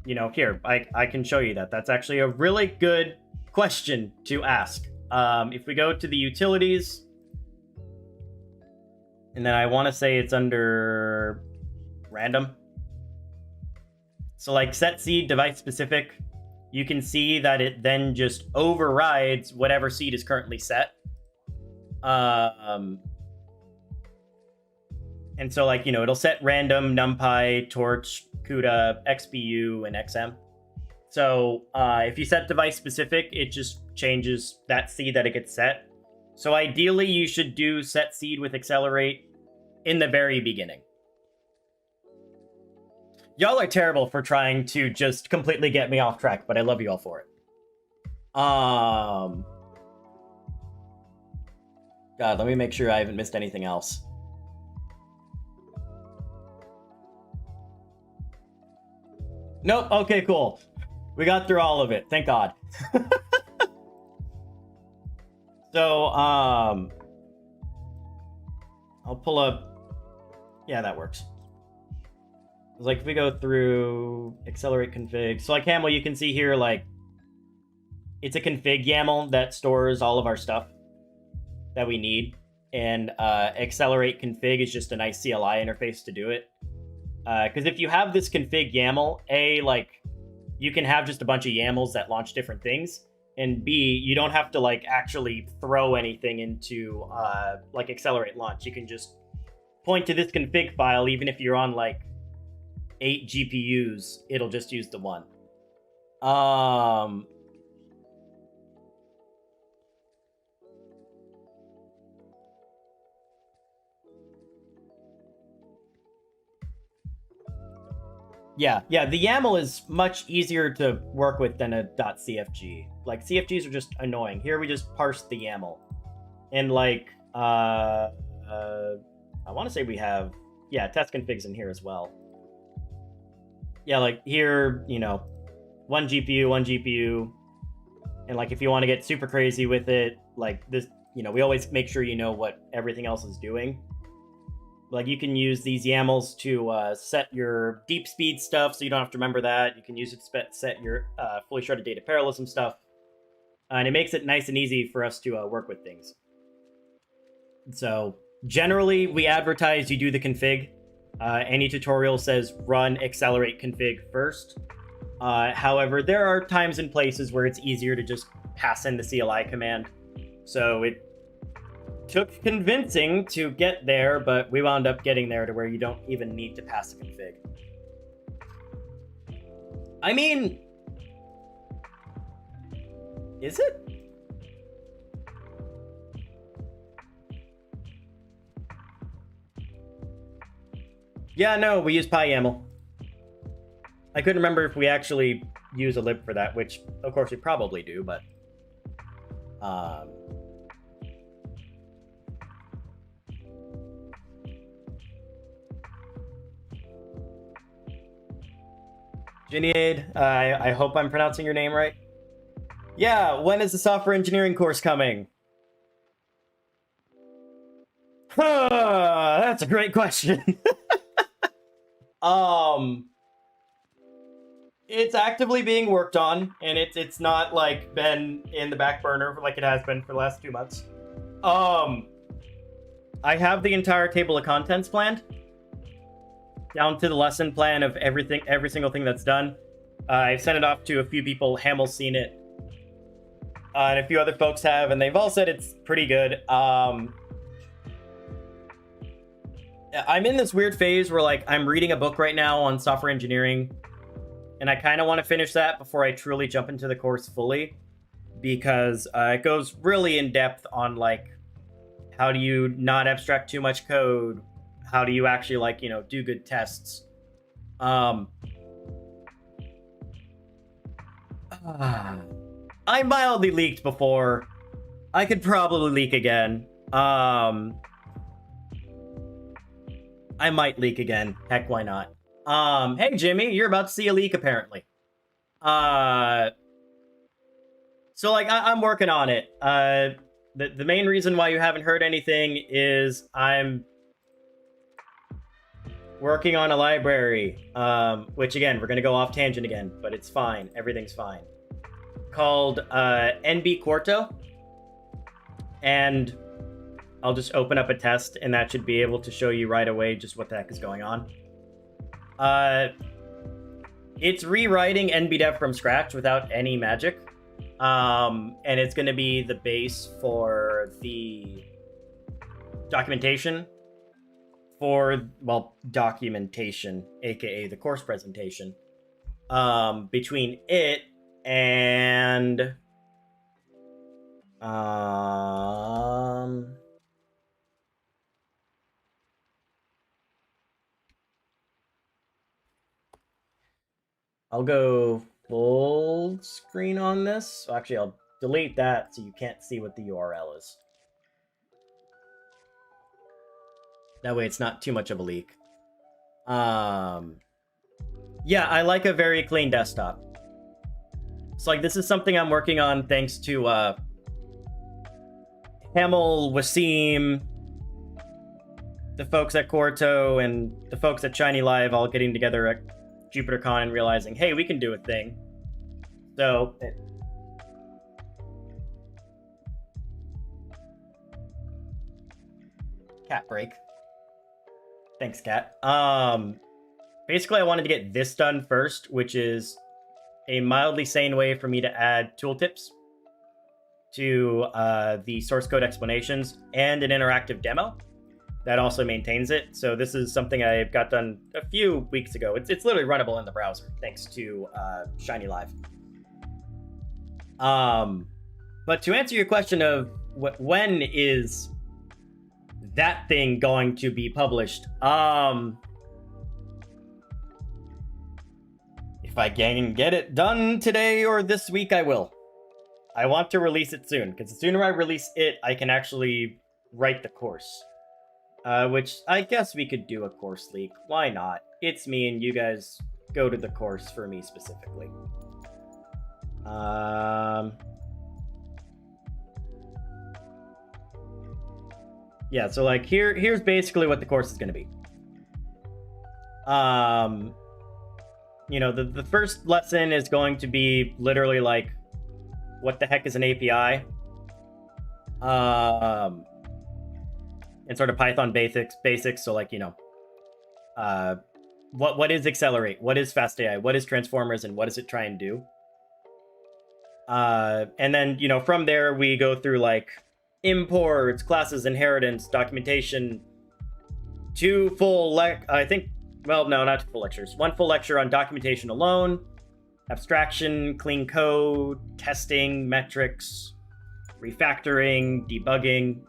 here, I can show you that. That's actually a really good question to ask. If we go to the utilities, and then I want to say it's under random. So like set seed device specific, you can see that it then just overrides whatever seed is currently set. And so like, it'll set random, NumPy, Torch, CUDA, XPU, and XM. So if you set device specific, it just changes that seed that it gets set. So ideally you should do set seed with accelerate in the very beginning. Y'all are terrible for trying to just completely get me off track, but I love you all for it. God, let me make sure I haven't missed anything else. Nope, okay, cool. We got through all of it, thank God. So, I'll pull up... Yeah, that works. Like if we go through accelerate config, so like Camel, you can see here like it's a config YAML that stores all of our stuff that we need, and accelerate config is just a nice CLI interface to do it. Because if you have this config YAML, like you can have just a bunch of YAMLs that launch different things, and B, you don't have to like actually throw anything into like accelerate launch. You can just point to this config file, even if you're on like 8 GPUs, it'll just use the one. Yeah, the YAML is much easier to work with than a .cfg. Like, CFGs are just annoying. Here we just parse the YAML. And like, I want to say we have, test configs in here as well. Yeah, like here, 1 GPU, and like if you want to get super crazy with it, like this, we always make sure you know what everything else is doing. Like you can use these YAMLs to set your deep speed stuff, so you don't have to remember that. You can use it to set your fully sharded data parallelism stuff, and it makes it nice and easy for us to work with things. So generally, we advertise you do the config. Any tutorial says run accelerate config first. However, there are times and places where it's easier to just pass in the CLI command. So it took convincing to get there, but we wound up getting there to where you don't even need to pass the config. I mean, is it? Yeah, no, we use PyYAML. I couldn't remember if we actually use a lib for that, which, of course, we probably do, but... Ginead, I hope I'm pronouncing your name right. Yeah, when is the software engineering course coming? That's a great question. It's actively being worked on, and it's not like been in the back burner like it has been for the last 2 months. I have the entire table of contents planned, down to the lesson plan of everything, every single thing that's done. I've sent it off to a few people. Hamel's seen it, and a few other folks have, and they've all said it's pretty good. I'm in this weird phase where like I'm reading a book right now on software engineering, and I kind of want to finish that before I truly jump into the course fully, because it goes really in depth on like how do you not abstract too much code, how do you actually like do good tests. I mildly leaked before. I could probably leak again. I might leak again. Heck, why not? Hey Jimmy, you're about to see a leak apparently. Uh, so like I'm working on it. The main reason why you haven't heard anything is I'm working on a library. Which again, we're gonna go off tangent again, but it's fine. Everything's fine. Called NB Quarto, and I'll just open up a test, and that should be able to show you right away just what the heck is going on. It's rewriting NBDev from scratch without any magic. And it's going to be the base for the documentation documentation, aka the course presentation. Between it and I'll go full screen on this. So actually, I'll delete that so you can't see what the URL is. That way it's not too much of a leak. Yeah, I like a very clean desktop. So like this is something I'm working on thanks to Hamel, Wasim, the folks at Quarto, and the folks at Shiny Live all getting together at JupiterCon and realizing, hey, we can do a thing. So cat break. Thanks, cat. Basically I wanted to get this done first, which is a mildly sane way for me to add tooltips to the source code explanations and an interactive demo that also maintains it. So this is something I got done a few weeks ago. It's literally runnable in the browser thanks to Shiny Live. But to answer your question of when is that thing going to be published, if I can get it done today or this week, I will. I want to release it soon, because the sooner I release it, I can actually write the course. Which I guess we could do a course leak. Why not? It's me, and you guys go to the course for me specifically. Yeah, so like here's basically what the course is going to be. You know, the first lesson is going to be literally like, what the heck is an API? And sort of Python basics. So like, you know, what is Accelerate? What is FastAI? What is Transformers? And what does it try and do? And then, you know, from there we go through like imports, classes, inheritance, documentation, well, no, not 2 full lectures. 1 full lecture on documentation alone, abstraction, clean code, testing, metrics, refactoring, debugging.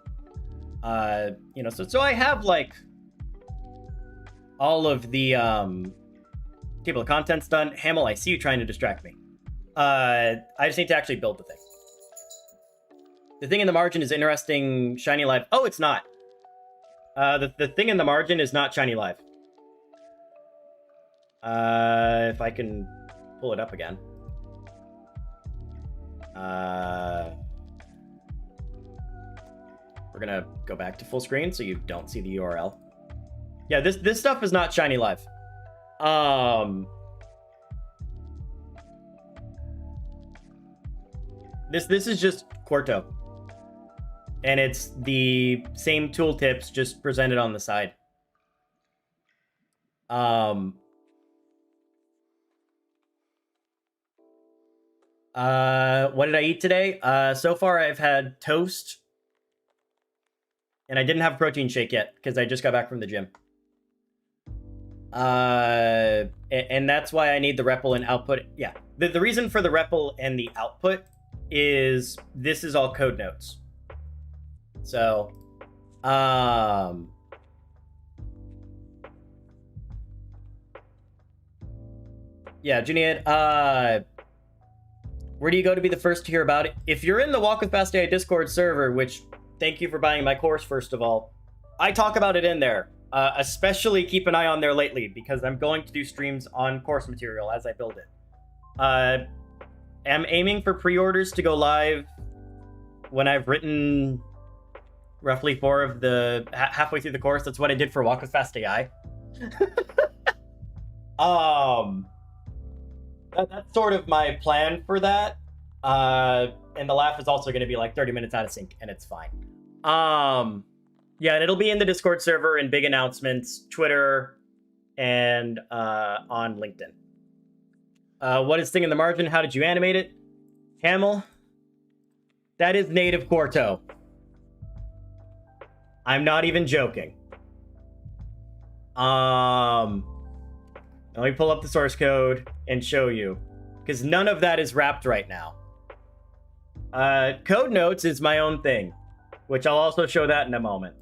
You know, so I have like all of the table of contents done. Hamel, I see you trying to distract me. I just need to actually build the thing. The thing in the margin is interesting. Shiny Live. Oh, it's not. The thing in the margin is not Shiny Live. If I can pull it up again. We're gonna go back to full screen so you don't see the URL. Yeah, this stuff is not Shiny Live. This is just Quarto. And it's the same tooltips just presented on the side. What did I eat today? So far I've had toast. And I didn't have a protein shake yet because I just got back from the gym. And that's why I need the REPL and output. Yeah, the reason for the REPL and the output is this is all code notes. So, yeah, Juniad, where do you go to be the first to hear about it? If you're in the Walk with FastAI Discord server, which thank you for buying my course, first of all, I talk about it in there. Especially keep an eye on there lately because I'm going to do streams on course material as I build it. I'm aiming for pre-orders to go live when I've written roughly 4 of the halfway through the course. That's what I did for Walk with Fast AI. That's sort of my plan for that. And the laugh is also going to be like 30 minutes out of sync, and it's fine. Yeah, and it'll be in the Discord server and big announcements, Twitter, and on LinkedIn. What is Thing in the Margin? How did you animate it? Hamel? That is native Quarto. I'm not even joking. Let me pull up the source code and show you, because none of that is wrapped right now. Code Notes is my own thing, which I'll also show that in a moment.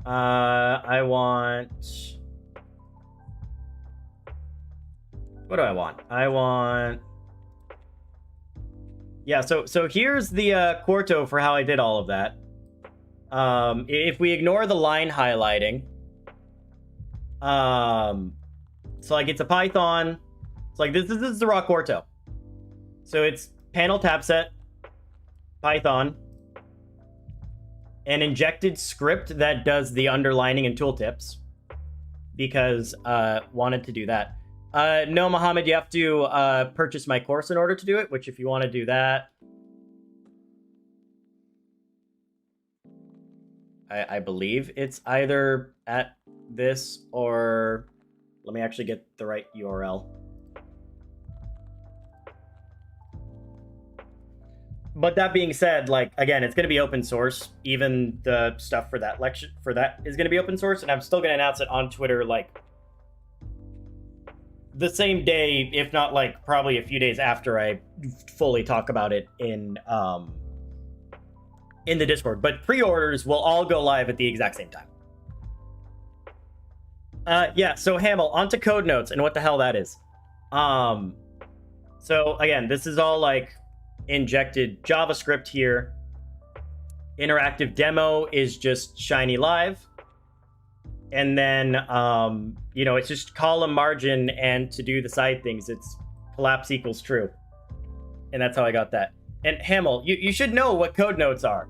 I want... What do I want? I want... Yeah, so here's the Quarto for how I did all of that. If we ignore the line highlighting, so like it's a Python. It's like this is the raw Quarto. So it's panel tab set, Python, an injected script that does the underlining and tooltips because wanted to do that. No, Mohammed, you have to purchase my course in order to do it, which if you want to do that, I believe it's either at this or... Let me actually get the right URL. But that being said, like, again, it's going to be open source. Even the stuff for that lecture, for that is going to be open source, and I'm still going to announce it on Twitter, like, the same day, if not, like, probably a few days after I fully talk about it in the Discord. But pre-orders will all go live at the exact same time. Yeah, so Hamel, onto Code Notes and what the hell that is. So again, this is all like injected JavaScript here. Interactive demo is just Shiny Live. And then, you know, it's just column margin, and to do the side things, it's collapse equals true. And that's how I got that. And Hamel, you should know what Code Notes are.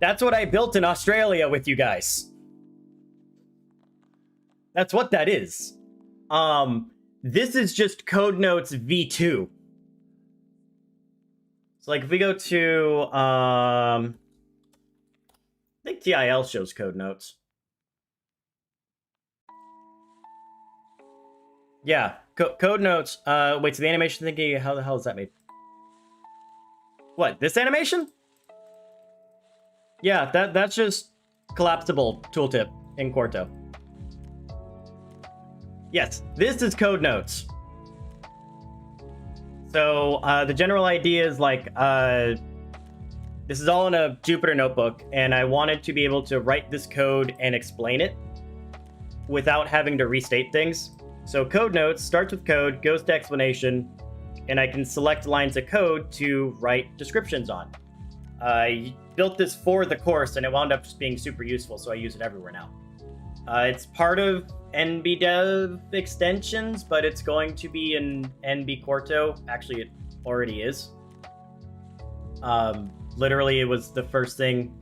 That's what I built in Australia with you guys. That's what that is. This is just Code Notes V2. So like if we go to, I think TIL shows Code Notes. Yeah, Code Notes. Wait, so the animation thinking, how the hell is that made? What, this animation? Yeah, that's just collapsible tooltip in Quarto. Yes, this is Code Notes. So the general idea is like, this is all in a Jupyter notebook, and I wanted to be able to write this code and explain it without having to restate things. So Code Notes starts with code, goes to explanation, and I can select lines of code to write descriptions on. I built this for the course, and it wound up just being super useful, so I use it everywhere now. It's part of NBDev extensions, but it's going to be in NB Quarto. Actually, it already is. Literally, it was the first thing.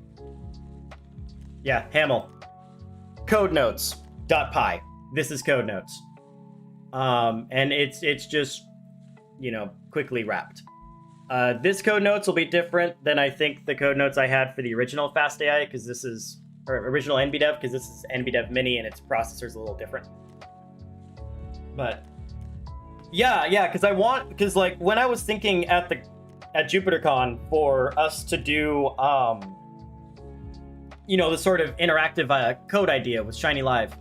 Yeah, Hamel. Code Notes.py. This is Code Notes. And it's just, you know, quickly wrapped. This Code Notes will be different than I think the Code Notes I had for the original Fast AI, because this is... or original NBDev, because this is NBDev Mini and its processor's a little different. But yeah, because like when I was thinking at JupyterCon for us to do you know, the sort of interactive code idea with Shiny Live,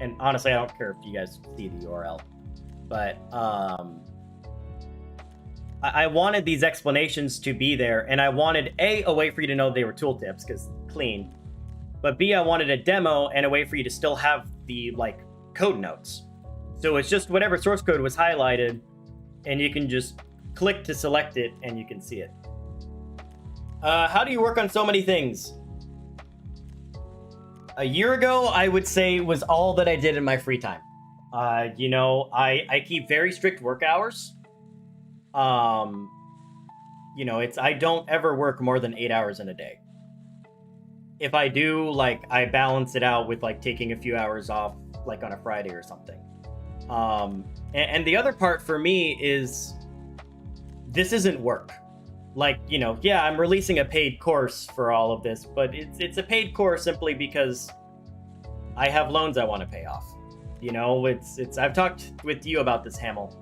and honestly, I don't care if you guys see the URL, but I wanted these explanations to be there, and I wanted a way for you to know they were tooltips, because clean. But B, I wanted a demo and a way for you to still have the, like, code notes. So it's just whatever source code was highlighted, and you can just click to select it, and you can see it. How do you work on so many things? A year ago, I would say was all that I did in my free time. I keep very strict work hours. Um, it's I don't ever work more than 8 hours in a day. If I do, like, I balance it out with like taking a few hours off, like on a Friday or something. And the other part for me is this isn't work. Like, yeah, I'm releasing a paid course for all of this, but it's a paid course simply because I have loans I want to pay off. It's I've talked with you about this, Hamel.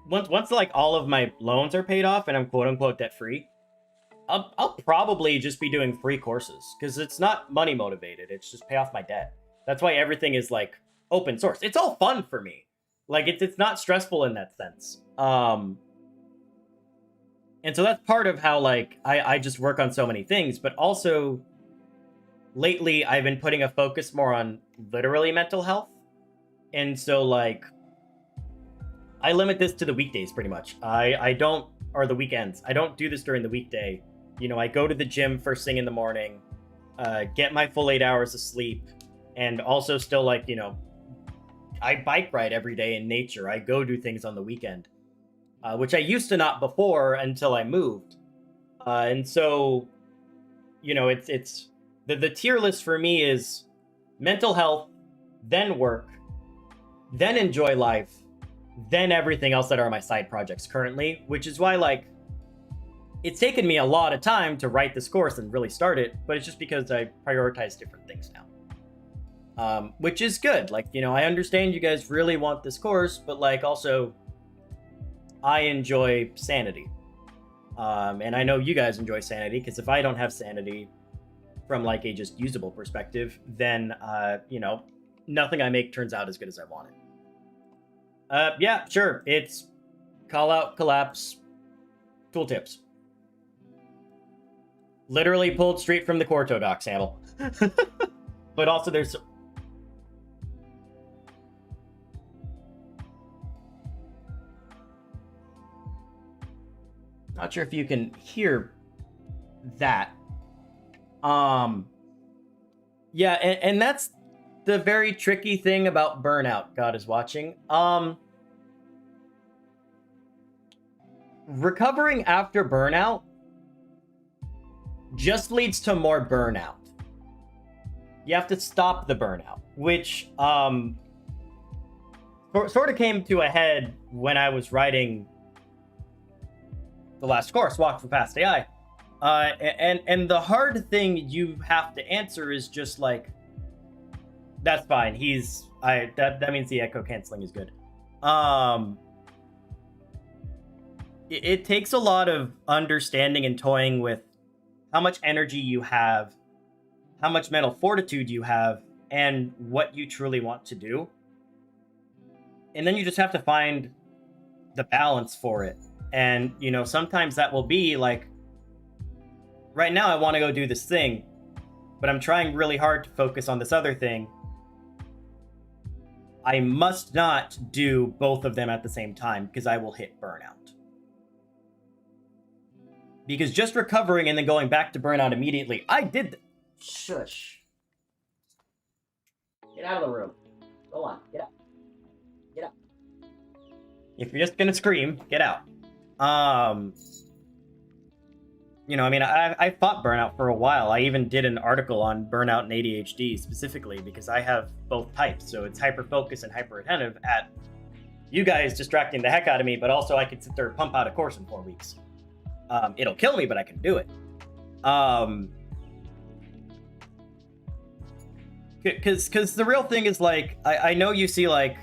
Once like all of my loans are paid off and I'm quote unquote debt free, I'll probably just be doing free courses because it's not money motivated. It's just pay off my debt. That's why everything is like open source. It's all fun for me. Like it's not stressful in that sense. And so that's part of how like I just work on so many things, but also lately I've been putting a focus more on literally mental health. And so like I limit this to the weekdays pretty much. I don't, or the weekends. I don't do this during the weekday. I go to the gym first thing in the morning, get my full 8 hours of sleep, and also still like, I bike ride every day in nature. I go do things on the weekend, which I used to not before until I moved. And so, it's the tier list for me is mental health, then work, then enjoy life, then everything else that are my side projects currently, which is why like it's taken me a lot of time to write this course and really start it, but it's just because I prioritize different things now. Which is good. Like, I understand you guys really want this course, but like also I enjoy sanity. And I know you guys enjoy sanity, because if I don't have sanity from like a just usable perspective, then nothing I make turns out as good as I want it. Yeah, sure. It's call out collapse tooltips. Literally pulled straight from the Quarto docs, Hamel. But also there's... Not sure if you can hear that. Yeah, and that's the very tricky thing about burnout, God is watching. Recovering after burnout just leads to more burnout. You have to stop the burnout, which sort of came to a head when I was writing the last course, Walk from Past AI. And the hard thing you have to answer is just like, that's fine. That means the echo canceling is good. It takes a lot of understanding and toying with how much energy you have, how much mental fortitude you have, and what you truly want to do. And then you just have to find the balance for it. And, sometimes that will be like, right now I want to go do this thing, but I'm trying really hard to focus on this other thing. I must not do both of them at the same time because I will hit burnout. Because just recovering and then going back to burnout immediately, I did Shush. Get out of the room. Go on, get out. Get out. If you're just gonna scream, get out. I fought burnout for a while. I even did an article on burnout and ADHD specifically because I have both types. So it's hyper-focused and hyper-attentive at you guys distracting the heck out of me, but also I could sit there and pump out a course in 4 weeks. It'll kill me, but I can do it. Because the real thing is, like, I know you see, like,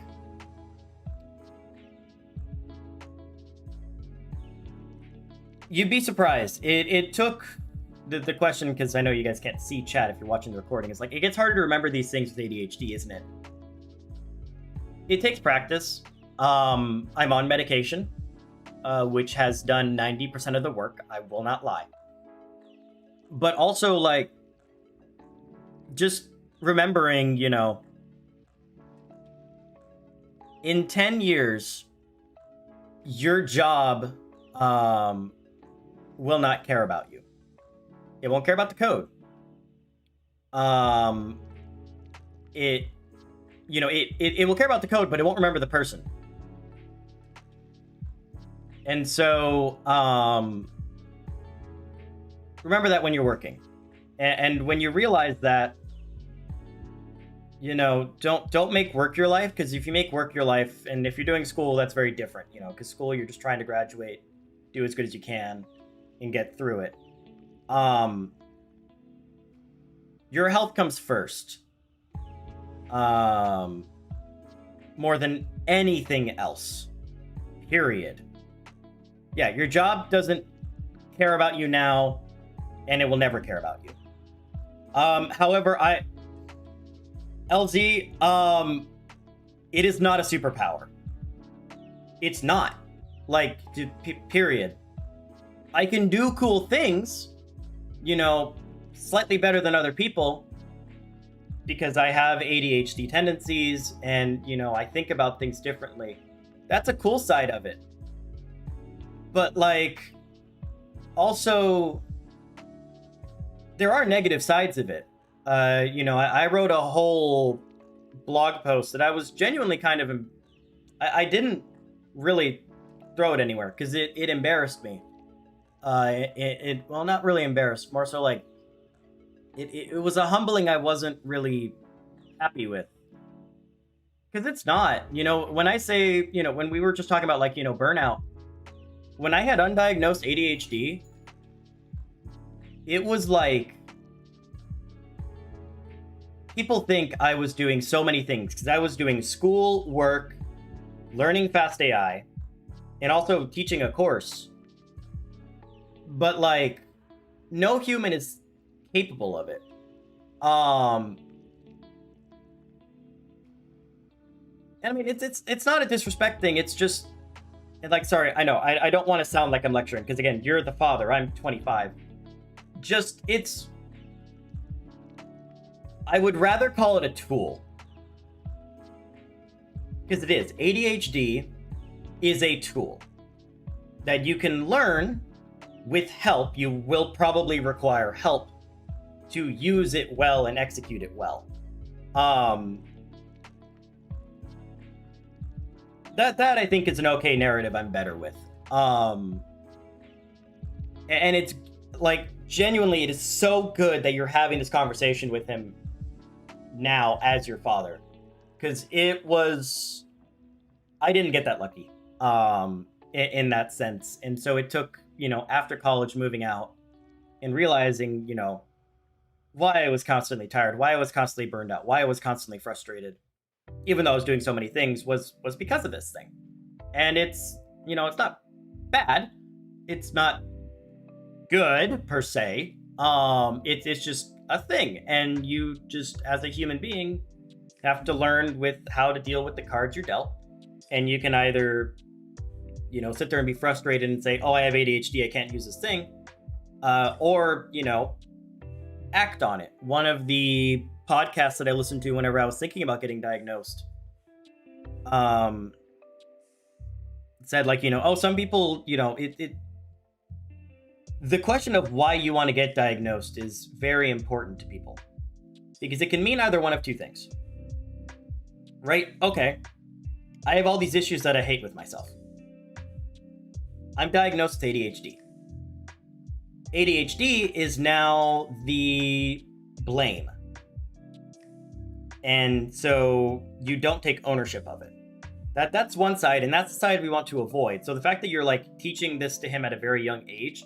you'd be surprised. It took the question, because I know you guys can't see chat if you're watching the recording. It's like, it gets harder to remember these things with ADHD, isn't it? It takes practice. I'm on medication, which has done 90% of the work. I will not lie. But also, like, just remembering, in 10 years, your job will not care about you. It won't care about the code. um, it it will care about the code, but it won't remember the person. And so remember that when you're working, and when you realize that, don't make work your life, because if you make work your life, and if you're doing school, that's very different, because school, you're just trying to graduate, do as good as you can, and get through it. Your health comes first, more than anything else, period. Yeah, your job doesn't care about you now, and it will never care about you. However, LZ, it is not a superpower. It's not. Like, period. I can do cool things, slightly better than other people, because I have ADHD tendencies, and, I think about things differently. That's a cool side of it. But, like, also, there are negative sides of it. I wrote a whole blog post that I was genuinely kind of... I didn't really throw it anywhere, because it embarrassed me. Well, not really embarrassed, more so like... It was a humbling I wasn't really happy with. Because it's not. When I say, when we were just talking about, like, burnout, when I had undiagnosed ADHD, it was like, people think I was doing so many things, because I was doing school, work, learning fast AI, and also teaching a course. But, like, no human is capable of it. I mean, it's not a disrespect thing. It's just, like, sorry, I know, I don't want to sound like I'm lecturing, because again, you're the father, I'm 25. Just, I would rather call it a tool. Because it is. ADHD is a tool that you can learn with help. You will probably require help to use it well and execute it well. That I think is an okay narrative I'm better with. And it's like, genuinely, it is so good that you're having this conversation with him now as your father, because I didn't get that lucky in that sense. And so it took, after college, moving out and realizing, why I was constantly tired, why I was constantly burned out, why I was constantly frustrated, even though I was doing so many things, was because of this thing. And it's, it's not bad, it's not good per se, it's just a thing, and you just, as a human being, have to learn with how to deal with the cards you're dealt. And you can either, sit there and be frustrated and say, oh, I have ADHD, I can't use this thing, or, act on it. One of the podcasts that I listened to whenever I was thinking about getting diagnosed, said, like, some people, the question of why you want to get diagnosed is very important to people, because it can mean either one of two things, right? Okay, I have all these issues that I hate with myself. I'm diagnosed with ADHD. ADHD is now the blame. And so you don't take ownership of it. That's one side, and that's the side we want to avoid. So the fact that you're, like, teaching this to him at a very young age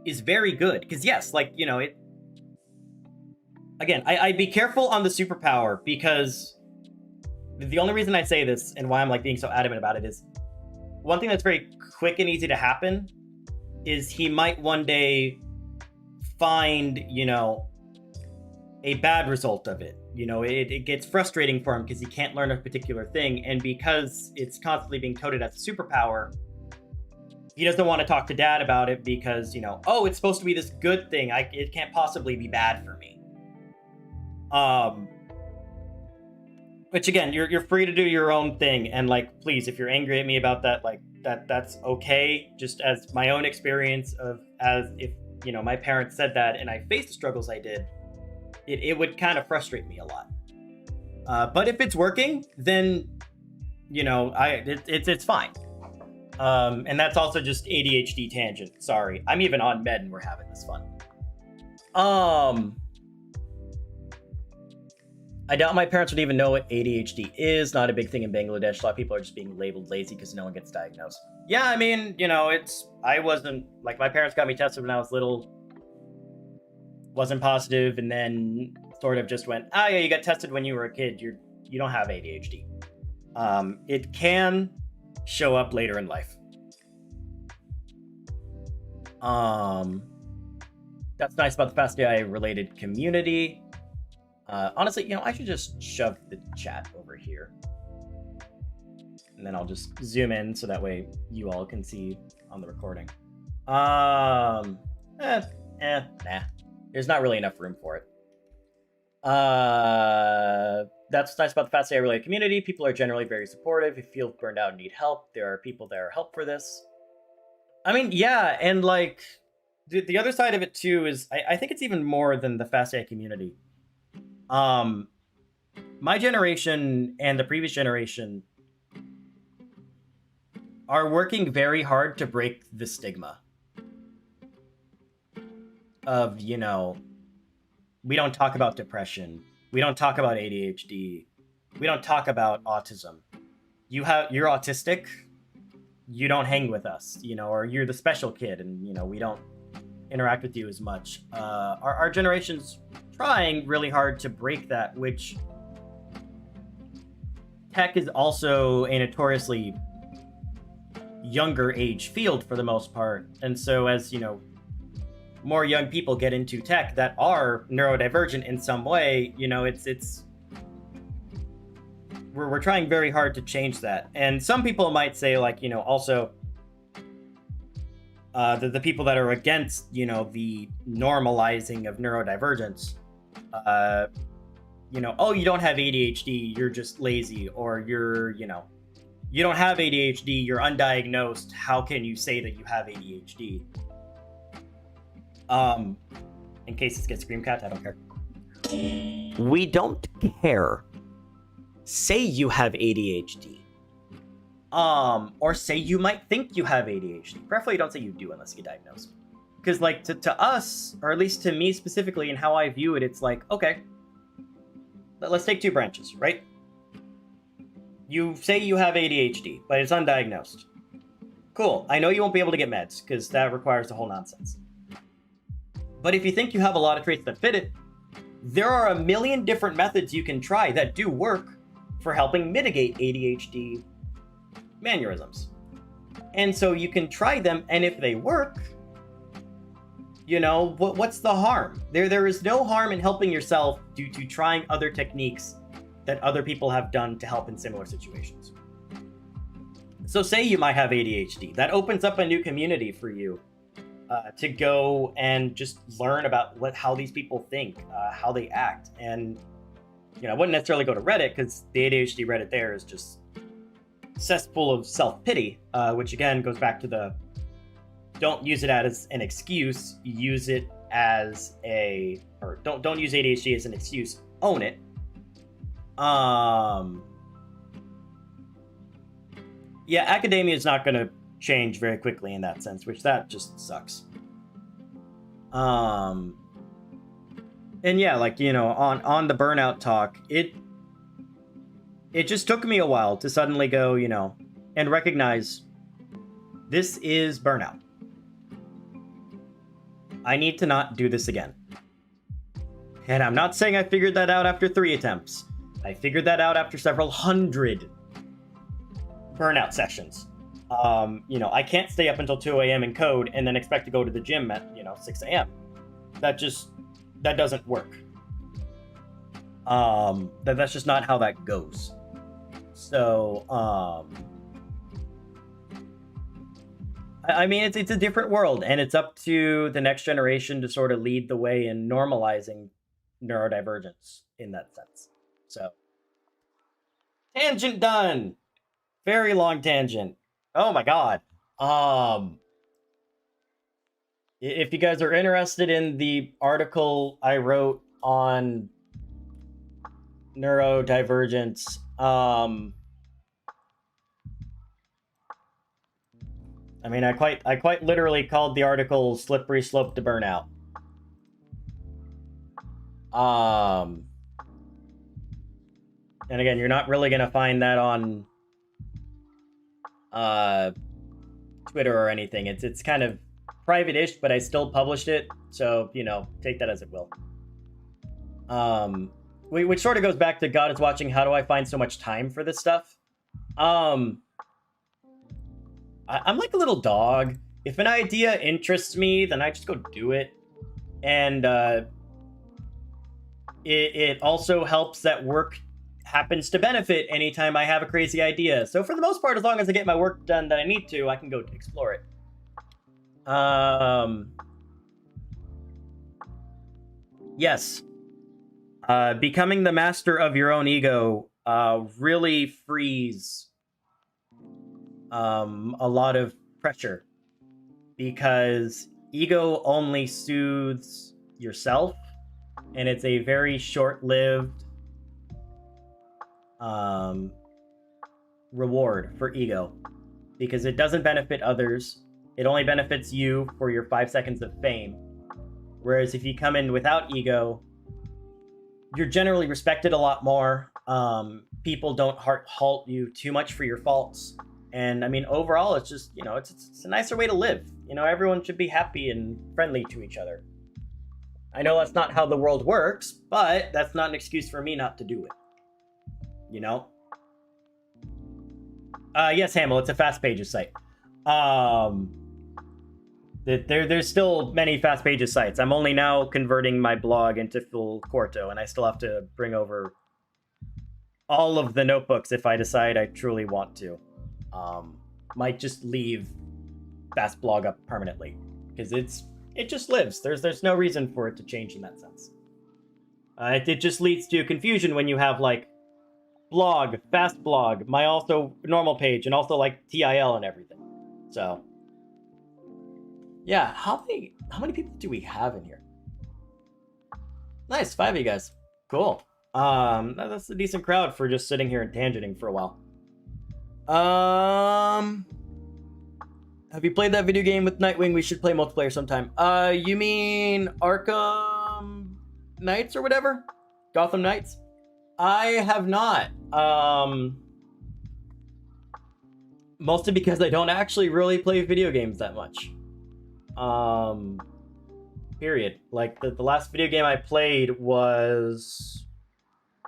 is very good, because yes, like, it, again, I'd be careful on the superpower, because the only reason I say this and why I'm, like, being so adamant about it is, one thing that's very quick and easy to happen is he might one day find, a bad result of it. It gets frustrating for him because he can't learn a particular thing, and because it's constantly being touted as a superpower, he doesn't want to talk to dad about it, because, oh, it's supposed to be this good thing, it can't possibly be bad for me. Which, again, you're free to do your own thing, and, like, please, if you're angry at me about that, like, that's okay. Just as my own experience of, as if, my parents said that and I faced the struggles I did, it would kind of frustrate me a lot. But if it's working, then it's fine. And that's also just ADHD tangent. Sorry, I'm even on med and we're having this fun. I doubt my parents would even know what ADHD is. Not a big thing in Bangladesh. A lot of people are just being labeled lazy because no one gets diagnosed. Yeah, I mean, I wasn't, like, my parents got me tested when I was little, wasn't positive, and then sort of just went, oh yeah, you got tested when you were a kid, you don't have ADHD. It can show up later in life. That's nice about the Fast AI related community. Honestly, I should just shove the chat over here. And then I'll just zoom in so that way you all can see on the recording. Nah. There's not really enough room for it. That's nice about the Fast AI related community. People are generally very supportive. If you feel burned out and need help, there are people that are help for this. I mean, yeah, and like the other side of it too is I think it's even more than the Fast AI community. My generation and the previous generation are working very hard to break the stigma of, we don't talk about depression. We don't talk about ADHD. We don't talk about autism. You're autistic. You don't hang with us, or you're the special kid and, we don't interact with you as much. Our generation's trying really hard to break that, which tech is also a notoriously younger age field for the most part. And so as, more young people get into tech that are neurodivergent in some way, we're trying very hard to change that. And some people might say, like, also the people that are against, the normalizing of neurodivergence, oh, you don't have ADHD, you're just lazy, or you don't have ADHD, you're undiagnosed. How can you say that you have ADHD? In case this gets Screamcat, I don't care. We don't care. Say you have ADHD. Or say you might think you have ADHD. Preferably don't say you do unless you get diagnosed. Because, like, to us, or at least to me specifically, and how I view it, it's like, okay, let's take two branches, right? You say you have ADHD, but it's undiagnosed. Cool, I know you won't be able to get meds, because that requires the whole nonsense. But if you think you have a lot of traits that fit it, there are a million different methods you can try that do work for helping mitigate ADHD mannerisms. And so you can try them, and if they work, what's the harm? There is no harm in helping yourself due to trying other techniques that other people have done to help in similar situations. So say you might have ADHD. That opens up a new community for you to go and just learn about how these people think, how they act. And, I wouldn't necessarily go to Reddit, because the ADHD Reddit there is just cesspool of self-pity, which again goes back to the don't use it as an excuse, use it as don't use ADHD as an excuse, own it. Yeah, academia is not going to change very quickly in that sense, which that just sucks. And yeah, like, on the burnout talk, it just took me a while to suddenly go, and recognize this is burnout. I need to not do this again. And I'm not saying I figured that out after 3 attempts. I figured that out after several hundred burnout sessions. I can't stay up until 2 a.m. and code and then expect to go to the gym at, 6 a.m. That doesn't work. That's just not how that goes. So, I mean, it's a different world, and it's up to the next generation to sort of lead the way in normalizing neurodivergence in that sense. So, tangent done. Very long tangent. Oh my god. If you guys are interested in the article I wrote on neurodivergence. I mean, I quite literally called the article "Slippery Slope to Burnout." And again, you're not really gonna find that on Twitter or anything. It's kind of private-ish, but I still published it, so take that as it will. Which sort of goes back to God is watching. How do I find so much time for this stuff? I'm like a little dog. If an idea interests me, then I just go do it. And it also helps that work happens to benefit anytime I have a crazy idea. So for the most part, as long as I get my work done that I need to, I can go explore it. Yes. Becoming the master of your own ego really frees a lot of pressure, because ego only soothes yourself, and it's a very short-lived reward for ego, because it doesn't benefit others. It only benefits you for your 5 seconds of fame. Whereas if you come in without ego, you're generally respected a lot more. People don't halt you too much for your faults. And I mean, overall, it's just, it's a nicer way to live. Everyone should be happy and friendly to each other. I know that's not how the world works, but that's not an excuse for me not to do it. Yes, Hamill, it's a Fast Pages site. There's still many Fast Pages sites. I'm only now converting my blog into full Quarto, and I still have to bring over all of the notebooks if I decide I truly want to. Might just leave Fast Blog up permanently, because it just lives. There's no reason for it to change in that sense. It just leads to confusion when you have like blog, Fast Blog, my also normal page, and also like TIL and everything. So yeah, how many people do we have in here? Nice, 5 of you guys. Cool. That's a decent crowd for just sitting here and tangenting for a while. Have you played that video game with Nightwing? We should play multiplayer sometime. You mean Arkham Knights or whatever? Gotham Knights? I have not. Mostly because I don't actually really play video games that much. Period. Like, the last video game I played was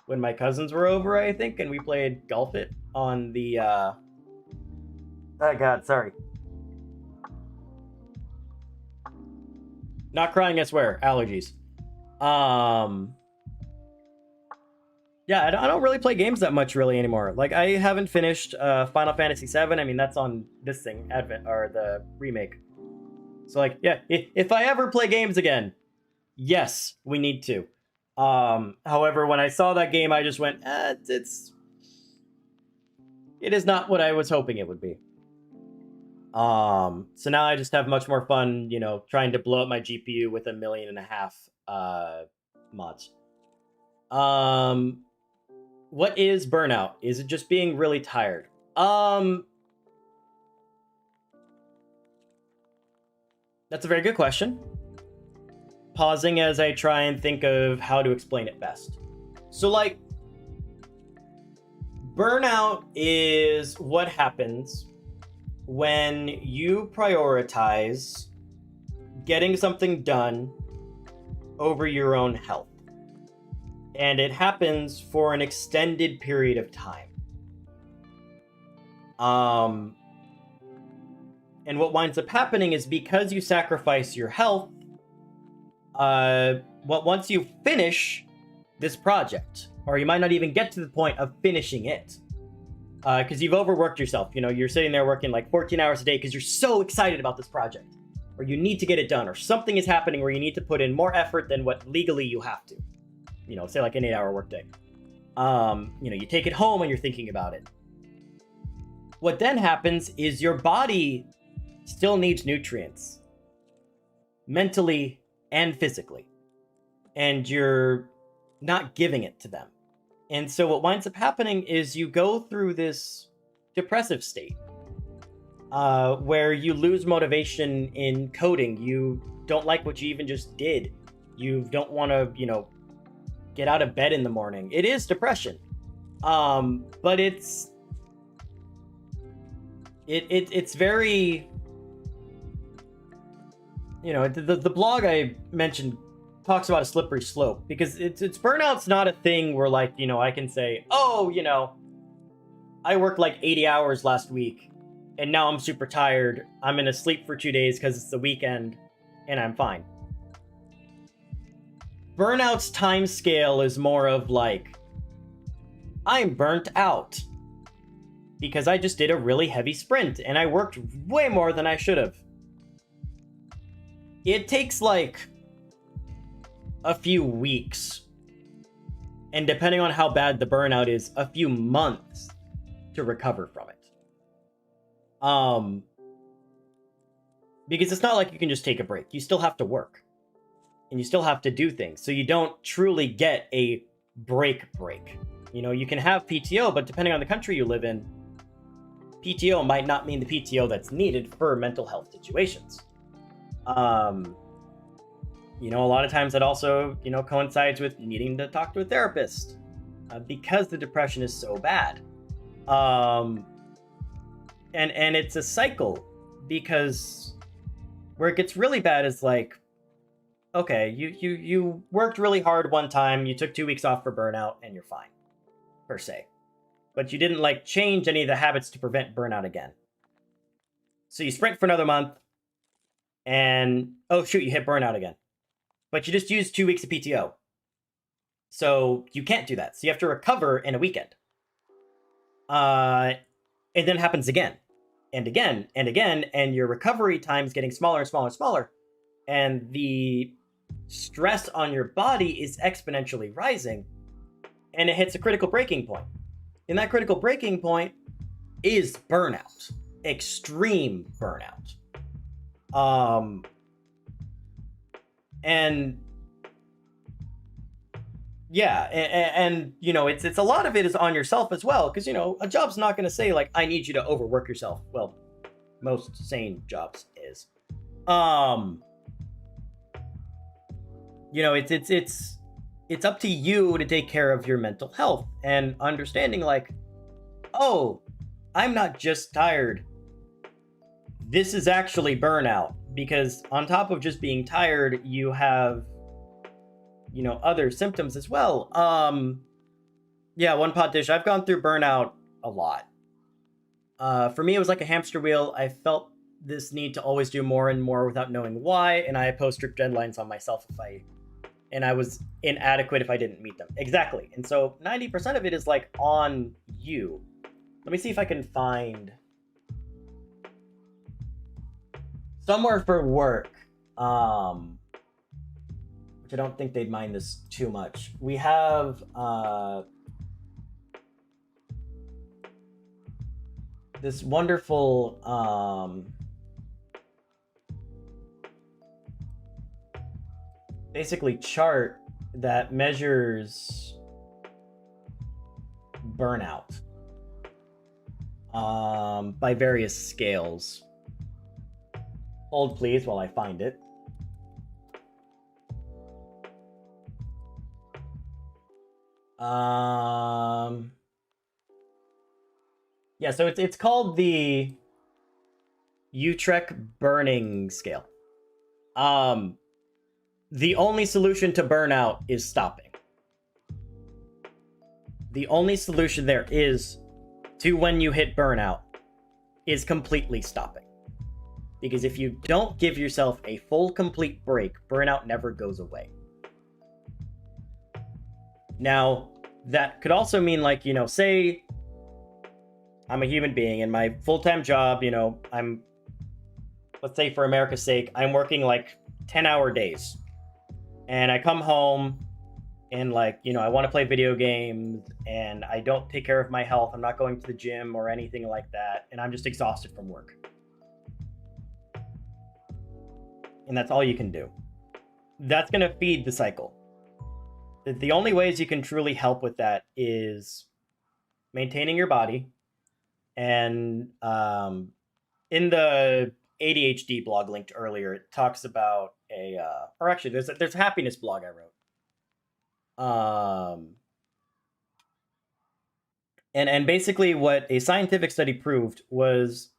when my cousins were over, I think, and we played Golf It on the, oh god, sorry. Not crying, I swear. Allergies. Yeah, I don't really play games that much really anymore. Like, I haven't finished Final Fantasy VII. I mean, that's on this thing, Advent, or the remake. So, like, yeah, if I ever play games again, yes, we need to. However, when I saw that game, I just went, it is not what I was hoping it would be. So now I just have much more fun, trying to blow up my GPU with 1.5 million mods. What is burnout? Is it just being really tired? That's a very good question. Pausing as I try and think of how to explain it best. So, like, burnout is what happens when you prioritize getting something done over your own health. And it happens for an extended period of time. And what winds up happening is, because you sacrifice your health, once you finish this project, or you might not even get to the point of finishing it, because you've overworked yourself. You're sitting there working like 14 hours a day because you're so excited about this project, or you need to get it done, or something is happening where you need to put in more effort than what legally you have to. Say like an 8-hour workday. You take it home and you're thinking about it. What then happens is your body still needs nutrients, mentally and physically. and you're not giving it to them. And so what winds up happening is you go through this depressive state where you lose motivation in coding. You don't like what you even just did. You don't want to, get out of bed in the morning. It is depression. But it's very, the blog I mentioned talks about a slippery slope, because it's burnout's not a thing where, like, I can say, oh, I worked like 80 hours last week and now I'm super tired. I'm gonna sleep for 2 days because it's the weekend and I'm fine. Burnout's time scale is more of like, I'm burnt out because I just did a really heavy sprint and I worked way more than I should have. It takes like a few weeks, and depending on how bad the burnout is, a few months to recover from it. Because it's not like you can just take a break. You still have to work and you still have to do things. So you don't truly get a break. You can have PTO, but depending on the country you live in, PTO might not mean the PTO that's needed for mental health situations. A lot of times that also, coincides with needing to talk to a therapist because the depression is so bad. And it's a cycle, because where it gets really bad is like, okay, you worked really hard one time, you took 2 weeks off for burnout, and you're fine, per se. But you didn't like change any of the habits to prevent burnout again. So you sprint for another month, and oh shoot, you hit burnout again. But you just used 2 weeks of PTO. So you can't do that. So you have to recover in a weekend. And then it happens again, and again, and again, and your recovery time is getting smaller and smaller and smaller. And the stress on your body is exponentially rising, and it hits a critical breaking point. And that critical breaking point is burnout. Extreme burnout. And yeah, and it's a lot of it is on yourself as well, because a job's not going to say like, I need you to overwork yourself. Well, most sane jobs is. It's up to you to take care of your mental health, and understanding like, oh, I'm not just tired. This is actually burnout, because on top of just being tired, you have, other symptoms as well. One pot dish. I've gone through burnout a lot. For me, it was like a hamster wheel. I felt this need to always do more and more without knowing why, and I posed strict deadlines on myself and I was inadequate if I didn't meet them. Exactly. And so 90% of it is like on you. Let me see if I can find somewhere for work, which I don't think they'd mind this too much. We have this wonderful basically chart that measures burnout by various scales. Hold please while I find it. So it's called the Utrecht burning scale. The only solution to burnout is stopping. The only solution there is to when you hit burnout is completely stopping. Because if you don't give yourself a full, complete break, burnout never goes away. Now, that could also mean like, say I'm a human being and my full-time job, let's say for America's sake, I'm working like 10-hour days. And I come home and like, I want to play video games and I don't take care of my health. I'm not going to the gym or anything like that. And I'm just exhausted from work. And that's all you can do. That's going to feed the cycle. The only ways you can truly help with that is maintaining your body, and in the ADHD blog linked earlier, it talks about or actually, there's a happiness blog I wrote. And basically, what a scientific study proved was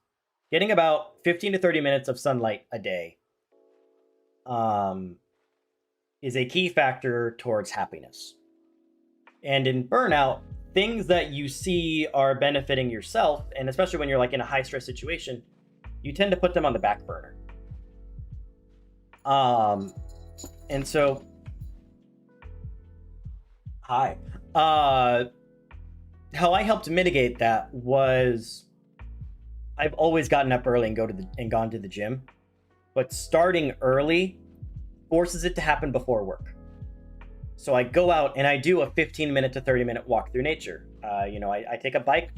getting about 15 to 30 minutes of sunlight a day is a key factor towards happiness. And in burnout, things that you see are benefiting yourself, and especially when you're like in a high stress situation, you tend to put them on the back burner. And so, hi. How I helped mitigate that was I've always gotten up early and gone to the gym, but starting early forces it to happen before work. So I go out and I do a 15-minute to 30-minute walk through nature. I take a bike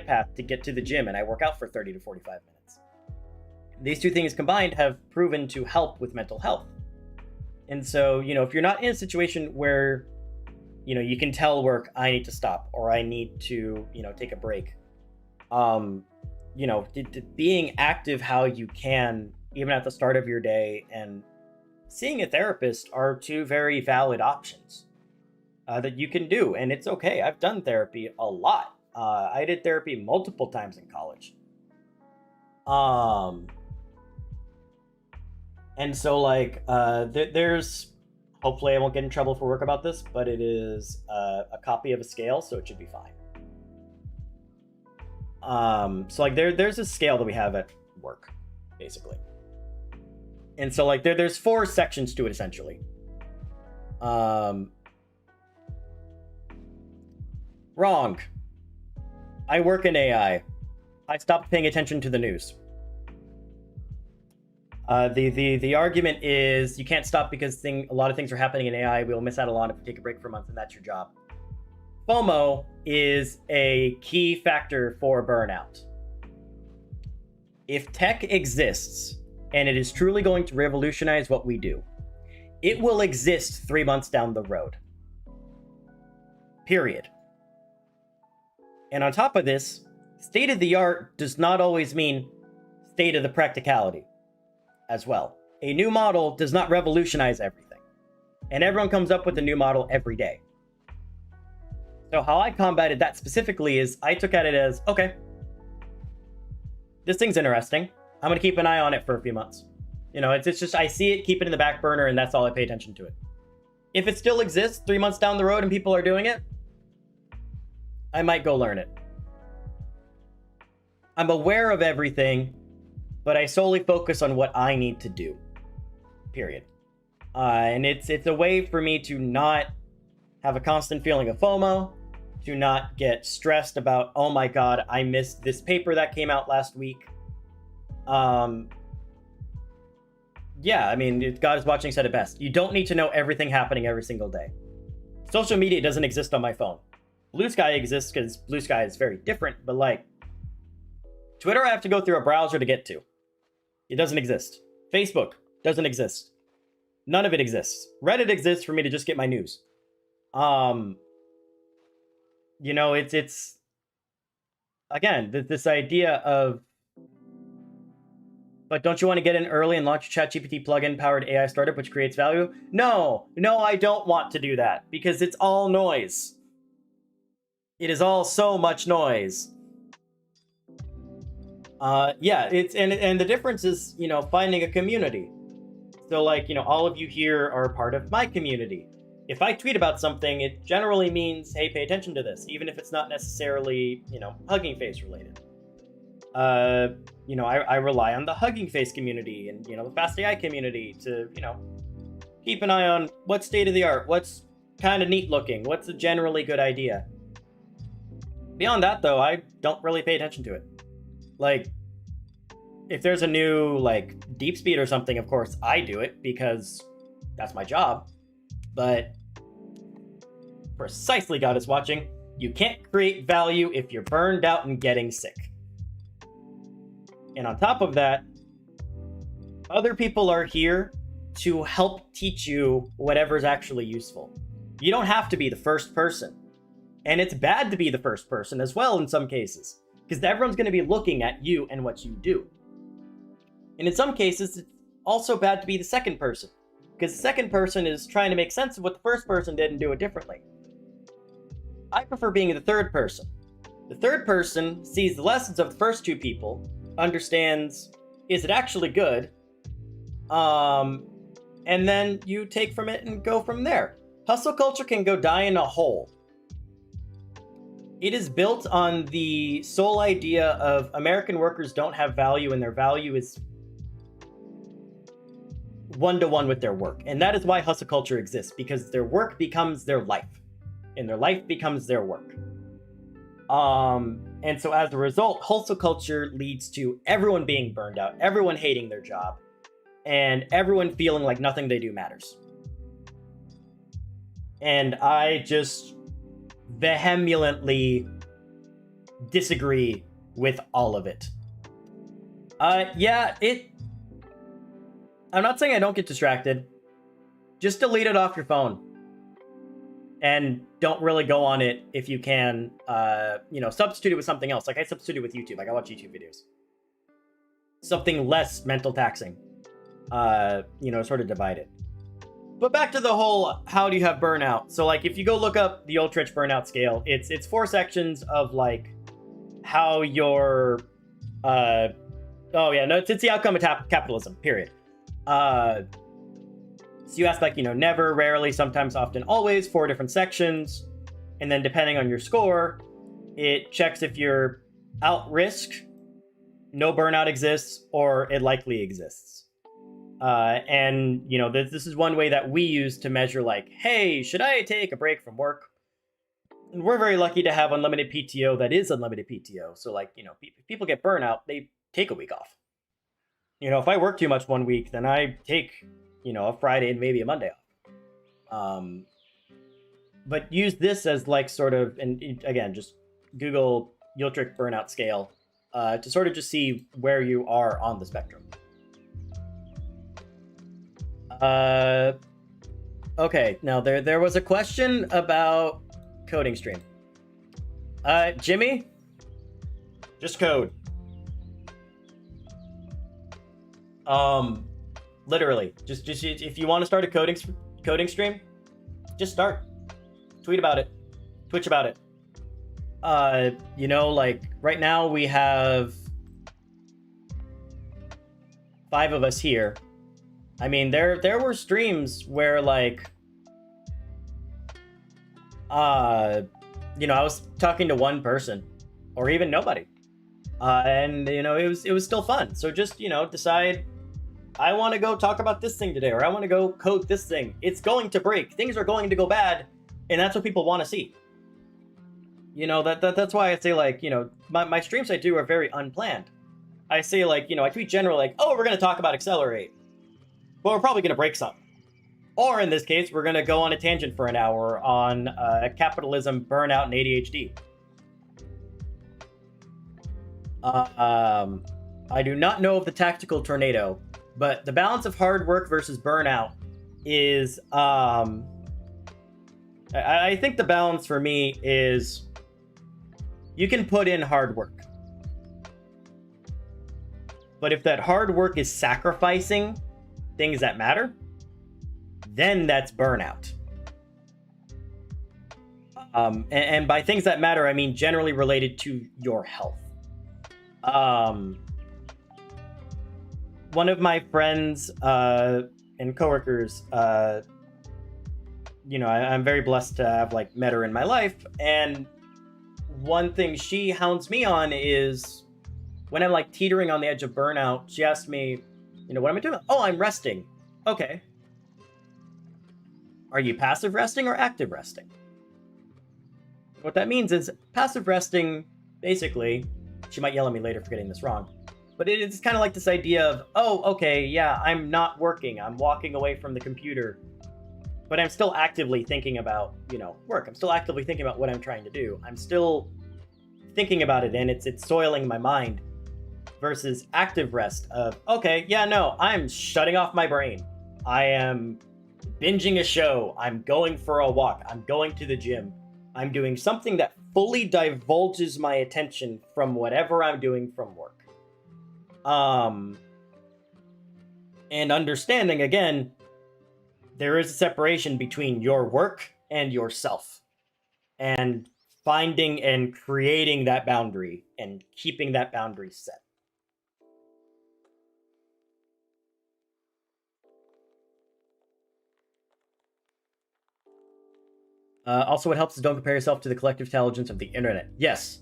path to get to the gym, and I work out for 30 to 45 minutes. These two things combined have proven to help with mental health. And so, if you're not in a situation where, you can tell work, I need to stop, or I need to, take a break. Being active how you can, even at the start of your day, and seeing a therapist are two very valid options that you can do. And it's okay. I've done therapy a lot. I did therapy multiple times in college. And so there's, hopefully I won't get in trouble for work about this, but it is a copy of a scale, so it should be fine. There's a scale that we have at work, basically. And so there's 4 sections to it, essentially. Wrong. I work in AI. I stopped paying attention to the news. The argument is you can't stop because a lot of things are happening in AI. We'll miss out a lot if we take a break for a month, and that's your job. FOMO is a key factor for burnout. If tech exists, and it is truly going to revolutionize what we do, it will exist 3 months down the road. Period. And on top of this, state of the art does not always mean state of the practicality as well. A new model does not revolutionize everything. And everyone comes up with a new model every day. So how I combated that specifically is I took at it as, okay, this thing's interesting. I'm going to keep an eye on it for a few months. It's just, I see it, keep it in the back burner, and that's all I pay attention to it. If it still exists 3 months down the road and people are doing it, I might go learn it. I'm aware of everything, but I solely focus on what I need to do. Period. And it's a way for me to not have a constant feeling of FOMO, to not get stressed about, oh my God, I missed this paper that came out last week. God is Watching said it best. You don't need to know everything happening every single day. Social media doesn't exist on my phone. Blue Sky exists because Blue Sky is very different, but Twitter I have to go through a browser to get to. It doesn't exist. Facebook doesn't exist. None of it exists. Reddit exists for me to just get my news. It's again, this idea of, but don't you want to get in early and launch a ChatGPT plugin powered AI startup which creates value? No, I don't want to do that because it's all noise. It is all so much noise. It's and the difference is, finding a community. So all of you here are part of my community. If I tweet about something, it generally means, hey, pay attention to this, even if it's not necessarily, Huggingface related. I rely on the Huggingface community and, the Fast AI community to, keep an eye on what's state of the art, what's kind of neat looking, what's a generally good idea. Beyond that, though, I don't really pay attention to it. If there's a new, deep speed or something, of course, I do it because that's my job. But precisely, God is Watching, you can't create value if you're burned out and getting sick. And on top of that, other people are here to help teach you whatever's actually useful. You don't have to be the first person. And it's bad to be the first person as well in some cases, because everyone's going to be looking at you and what you do. And in some cases, it's also bad to be the second person, because the second person is trying to make sense of what the first person did and do it differently. I prefer being the third person. The third person sees the lessons of the first two people, understands, is it actually good? And then you take from it and go from there. Hustle culture can go die in a hole. It is built on the sole idea of American workers don't have value and their value is one-to-one with their work. And that is why hustle culture exists, because their work becomes their life and their life becomes their work. And so as a result, hustle culture leads to everyone being burned out, everyone hating their job, and everyone feeling like nothing they do matters. And I just vehemently disagree with all of it. I'm not saying I don't get distracted. Just delete it off your phone. And don't really go on it if you can. Substitute it with something else. Like I substitute with YouTube. Like I watch YouTube videos. Something less mental taxing. Sort of divide it. But back to the whole, how do you have burnout? So like if you go look up the Ulrich burnout scale, it's 4 sections of like how your it's the outcome of capitalism, period. So you ask like, never, rarely, sometimes, often, always, 4 different sections. And then depending on your score, it checks if you're out risk, no burnout exists, or it likely exists. This is one way that we use to measure like, hey, should I take a break from work? And we're very lucky to have unlimited PTO that is unlimited PTO. So like, if people get burnout, they take a week off. If I work too much one week, then I take, a Friday and maybe a Monday off. But use this as like sort of, and again, just Google Ulrich burnout scale to sort of just see where you are on the spectrum. Okay, now there was a question about coding stream. Jimmy, just code. Literally, just if you want to start a coding stream, just start. Tweet about it, Twitch about it. Like right now we have 5 of us here. I mean, there were streams where like, I was talking to one person, or even nobody, and it was still fun. So just decide, I want to go talk about this thing today, or I want to go code this thing. It's going to break. Things are going to go bad, and that's what people want to see. That's why I say like, my streams I do are very unplanned. I say like, I tweet generally like, oh, we're going to talk about Accelerate. But we're probably going to break something. Or in this case, we're going to go on a tangent for an hour on capitalism, burnout, and ADHD. I do not know of the tactical tornado, but the balance of hard work versus burnout is... I think the balance for me is you can put in hard work. But if that hard work is sacrificing things that matter, then that's burnout. And by things that matter, I mean generally related to your health. One of my friends and coworkers, I'm very blessed to have like met her in my life, and one thing she hounds me on is when I'm like teetering on the edge of burnout, she asks me, what am I doing? Oh, I'm resting. Okay. Are you passive resting or active resting? What that means is passive resting, basically, she might yell at me later for getting this wrong, but it's kind of like this idea of, oh, okay, yeah, I'm not working. I'm walking away from the computer, but I'm still actively thinking about, work. I'm still actively thinking about what I'm trying to do. I'm still thinking about it, and it's soiling my mind. Versus active rest of, okay, yeah, no, I'm shutting off my brain. I am binging a show, I'm going for a walk, I'm going to the gym, I'm doing something that fully divulges my attention from whatever I'm doing from work. And understanding, again, there is a separation between your work and yourself. And finding and creating that boundary and keeping that boundary set. Also, it helps to don't compare yourself to the collective intelligence of the internet. Yes,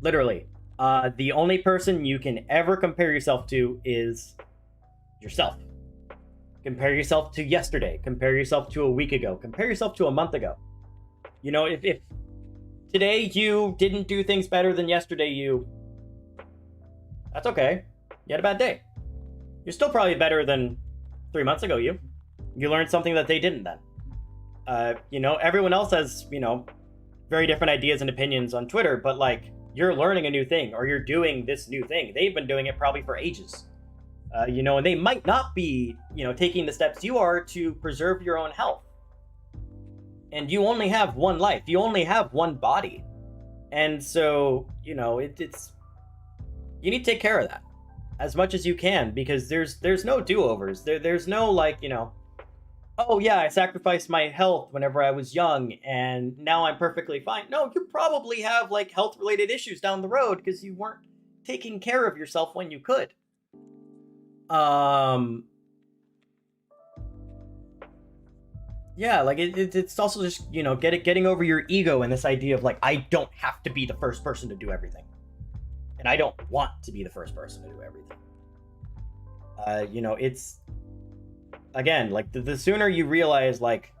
literally. The only person you can ever compare yourself to is yourself. Compare yourself to yesterday. Compare yourself to a week ago. Compare yourself to a month ago. You know, if today you didn't do things better than yesterday, that's okay. You had a bad day. You're still probably better than 3 months ago. You learned something that they didn't then. Everyone else has, very different ideas and opinions on Twitter, but like, you're learning a new thing or you're doing this new thing. They've been doing it probably for ages. And they might not be, taking the steps you are to preserve your own health. And you only have one life. You only have one body. And so, it's you need to take care of that as much as you can, because there's no do-overs. There's no oh yeah, I sacrificed my health whenever I was young and now I'm perfectly fine. No, you probably have like health related issues down the road because you weren't taking care of yourself when you could. Yeah, like it's also just, getting over your ego and this idea of like, I don't have to be the first person to do everything. And I don't want to be the first person to do everything. It's, again, like the sooner you realize like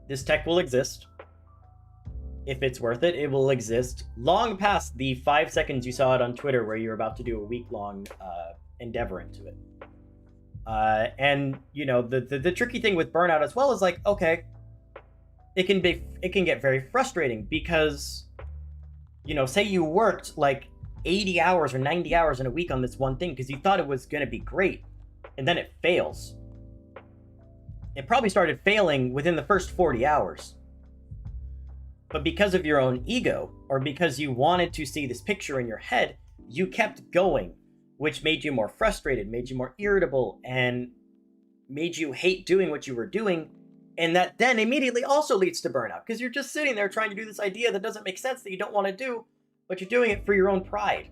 this tech will exist, if it's worth it, it will exist long past the 5 seconds you saw it on Twitter where you're about to do a week-long endeavor into it. And the tricky thing with burnout as well is like, okay, it can get very frustrating because, say you worked like 80 hours or 90 hours in a week on this one thing because you thought it was going to be great, and then it fails. It probably started failing within the first 40 hours. But because of your own ego, or because you wanted to see this picture in your head, you kept going, which made you more frustrated, made you more irritable, and made you hate doing what you were doing. And that then immediately also leads to burnout, because you're just sitting there trying to do this idea that doesn't make sense, that you don't want to do, but you're doing it for your own pride.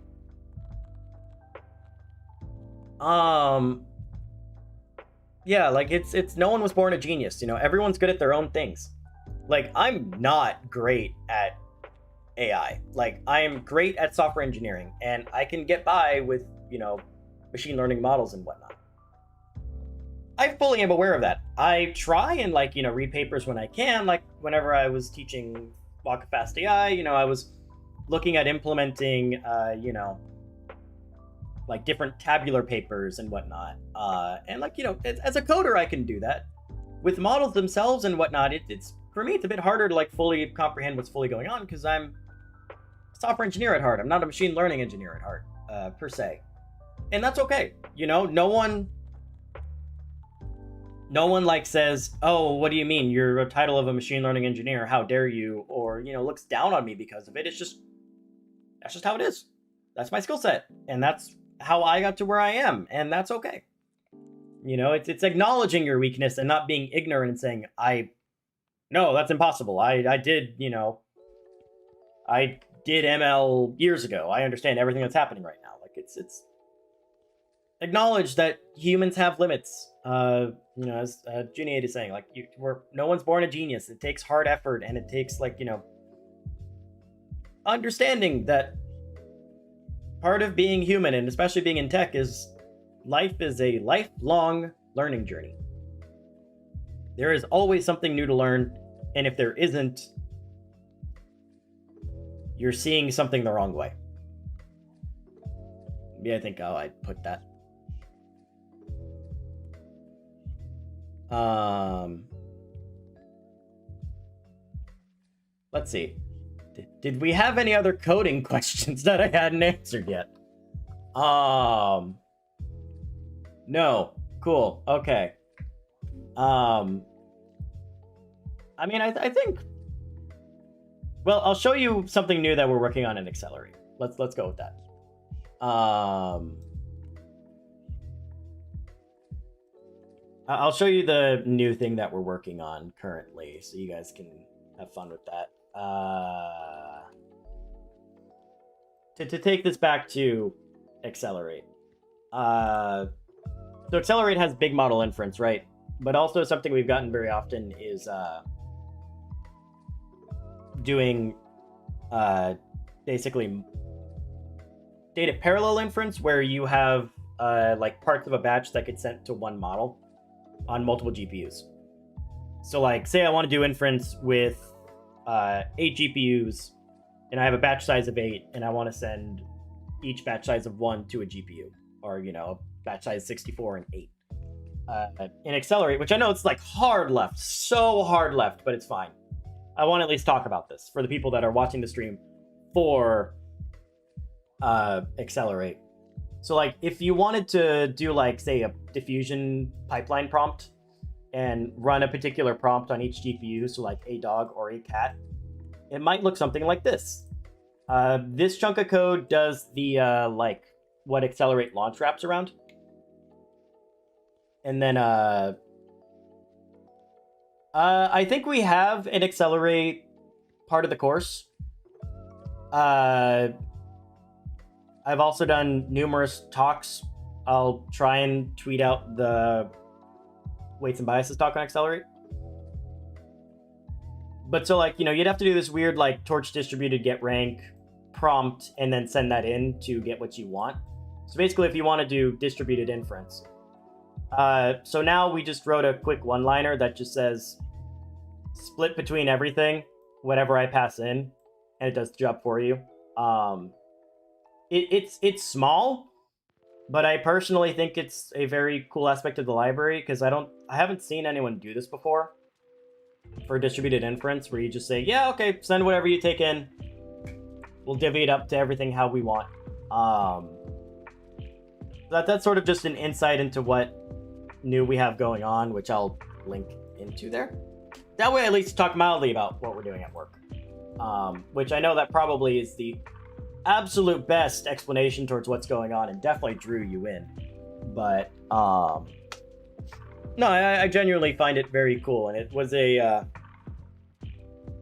Yeah, like it's no one was born a genius, everyone's good at their own things. Like, I'm not great at AI. Like, I am great at software engineering, and I can get by with, machine learning models and whatnot. I fully am aware of that. I try and read papers when I can. Like whenever I was teaching Fast AI, I was looking at implementing, like different tabular papers and whatnot. And as a coder, I can do that. With models themselves and whatnot, it's for me, it's a bit harder to fully comprehend what's fully going on because I'm a software engineer at heart. I'm not a machine learning engineer at heart, per se. And that's okay. No one says, oh, what do you mean? You're a title of a machine learning engineer. How dare you? Or, looks down on me because of it. That's just how it is. That's my skill set. And that's how I got to where I am. And that's okay. It's acknowledging your weakness and not being ignorant and saying, no, that's impossible. I did ML years ago. I understand everything that's happening right now. It's acknowledge that humans have limits. As Juniade is saying, no one's born a genius. It takes hard effort, and it takes understanding that part of being human, and especially being in tech, is life is a lifelong learning journey. There is always something new to learn, and if there isn't, you're seeing something the wrong way. Yeah, I think how I'd put that. Let's see. Did we have any other coding questions that I hadn't answered yet? No. Cool. Okay. Um, I mean, I think. Well, I'll show you something new that we're working on in Accelerate. Let's go with that. I'll show you the new thing that we're working on currently, so you guys can have fun with that. To take this back to Accelerate. So Accelerate has big model inference, right? But also something we've gotten very often is doing basically data parallel inference, where you have like parts of a batch that get sent to one model on multiple GPUs. So like, say I want to do inference with 8 GPUs, and I have a batch size of 8, and I want to send each batch size of 1 to a GPU, or, you know, batch size 64 and 8. In Accelerate, which I know it's like hard left, so hard left, but it's fine. I want to at least talk about this for the people that are watching the stream for Accelerate. So like, if you wanted to do like, say, a diffusion pipeline prompt and run a particular prompt on each GPU, so like a dog or a cat, it might look something like this. This chunk of code does the like what Accelerate launch wraps around. And then I think we have an Accelerate part of the course. I've also done numerous talks. I'll try and tweet out the weights and biases talk on Accelerate. But so like, you know, you'd have to do this weird like torch distributed get rank prompt and then send that in to get what you want. So basically, if you want to do distributed inference. So now we just wrote a quick one-liner that just says split between everything, whatever I pass in, and it does the job for you. It's small, but I personally think it's a very cool aspect of the library, because I haven't seen anyone do this before for distributed inference, where you just say, yeah, okay, send whatever you take in. We'll divvy it up to everything how we want. That's sort of just an insight into what new we have going on, which I'll link into there. That way, at least talk mildly about what we're doing at work. Which I know that probably is the absolute best explanation towards what's going on, and definitely drew you in. But no, I genuinely find it very cool, and it was a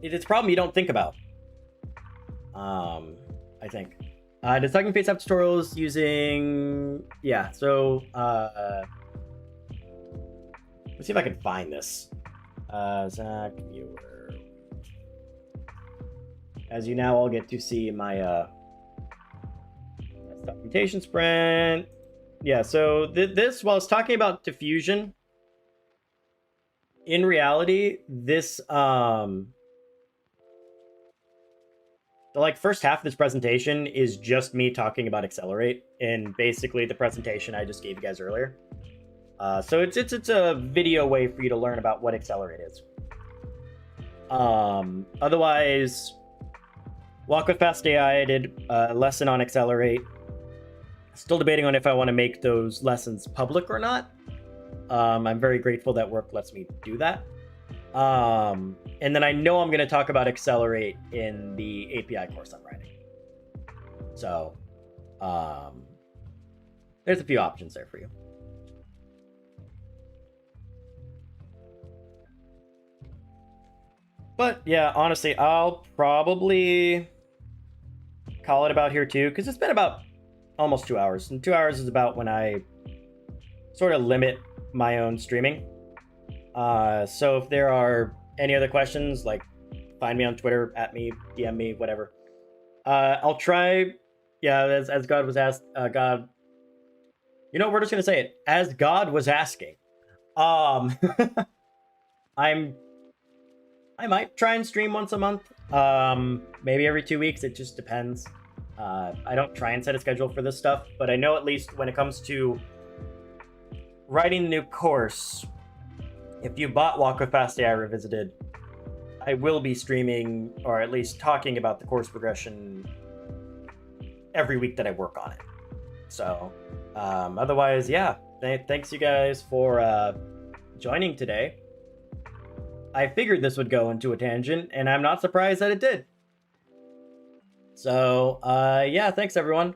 it's a problem you don't think about. I think. Does Huggingface have tutorials using? Yeah. So let's see if I can find this. Zach viewer. As you now all get to see my documentation sprint. Yeah, so this, while I was talking about diffusion, in reality, this the like first half of this presentation is just me talking about Accelerate, and basically the presentation I just gave you guys earlier. So it's a video way for you to learn about what Accelerate is. Otherwise, Walk with Fast AI, I did a lesson on Accelerate. Still debating on if I want to make those lessons public or not. I'm very grateful that work lets me do that. And then I know I'm going to talk about Accelerate in the API course I'm writing. So there's a few options there for you. But yeah, honestly, I'll probably call it about here too, because it's been about almost 2 hours. And 2 hours is about when I sort of limit my own streaming. So if there are any other questions, like find me on Twitter, at me, DM me, whatever. I'll try, yeah, as God was asked, God, you know, we're just going to say it, as God was asking. I might try and stream once a month, maybe every 2 weeks. It just depends. I don't try and set a schedule for this stuff, but I know at least when it comes to writing the new course, if you bought Walk with Fast AI Revisited, I will be streaming, or at least talking about the course progression every week that I work on it. So otherwise, yeah, thanks you guys for joining today. I figured this would go into a tangent, and I'm not surprised that it did. So, yeah, thanks everyone.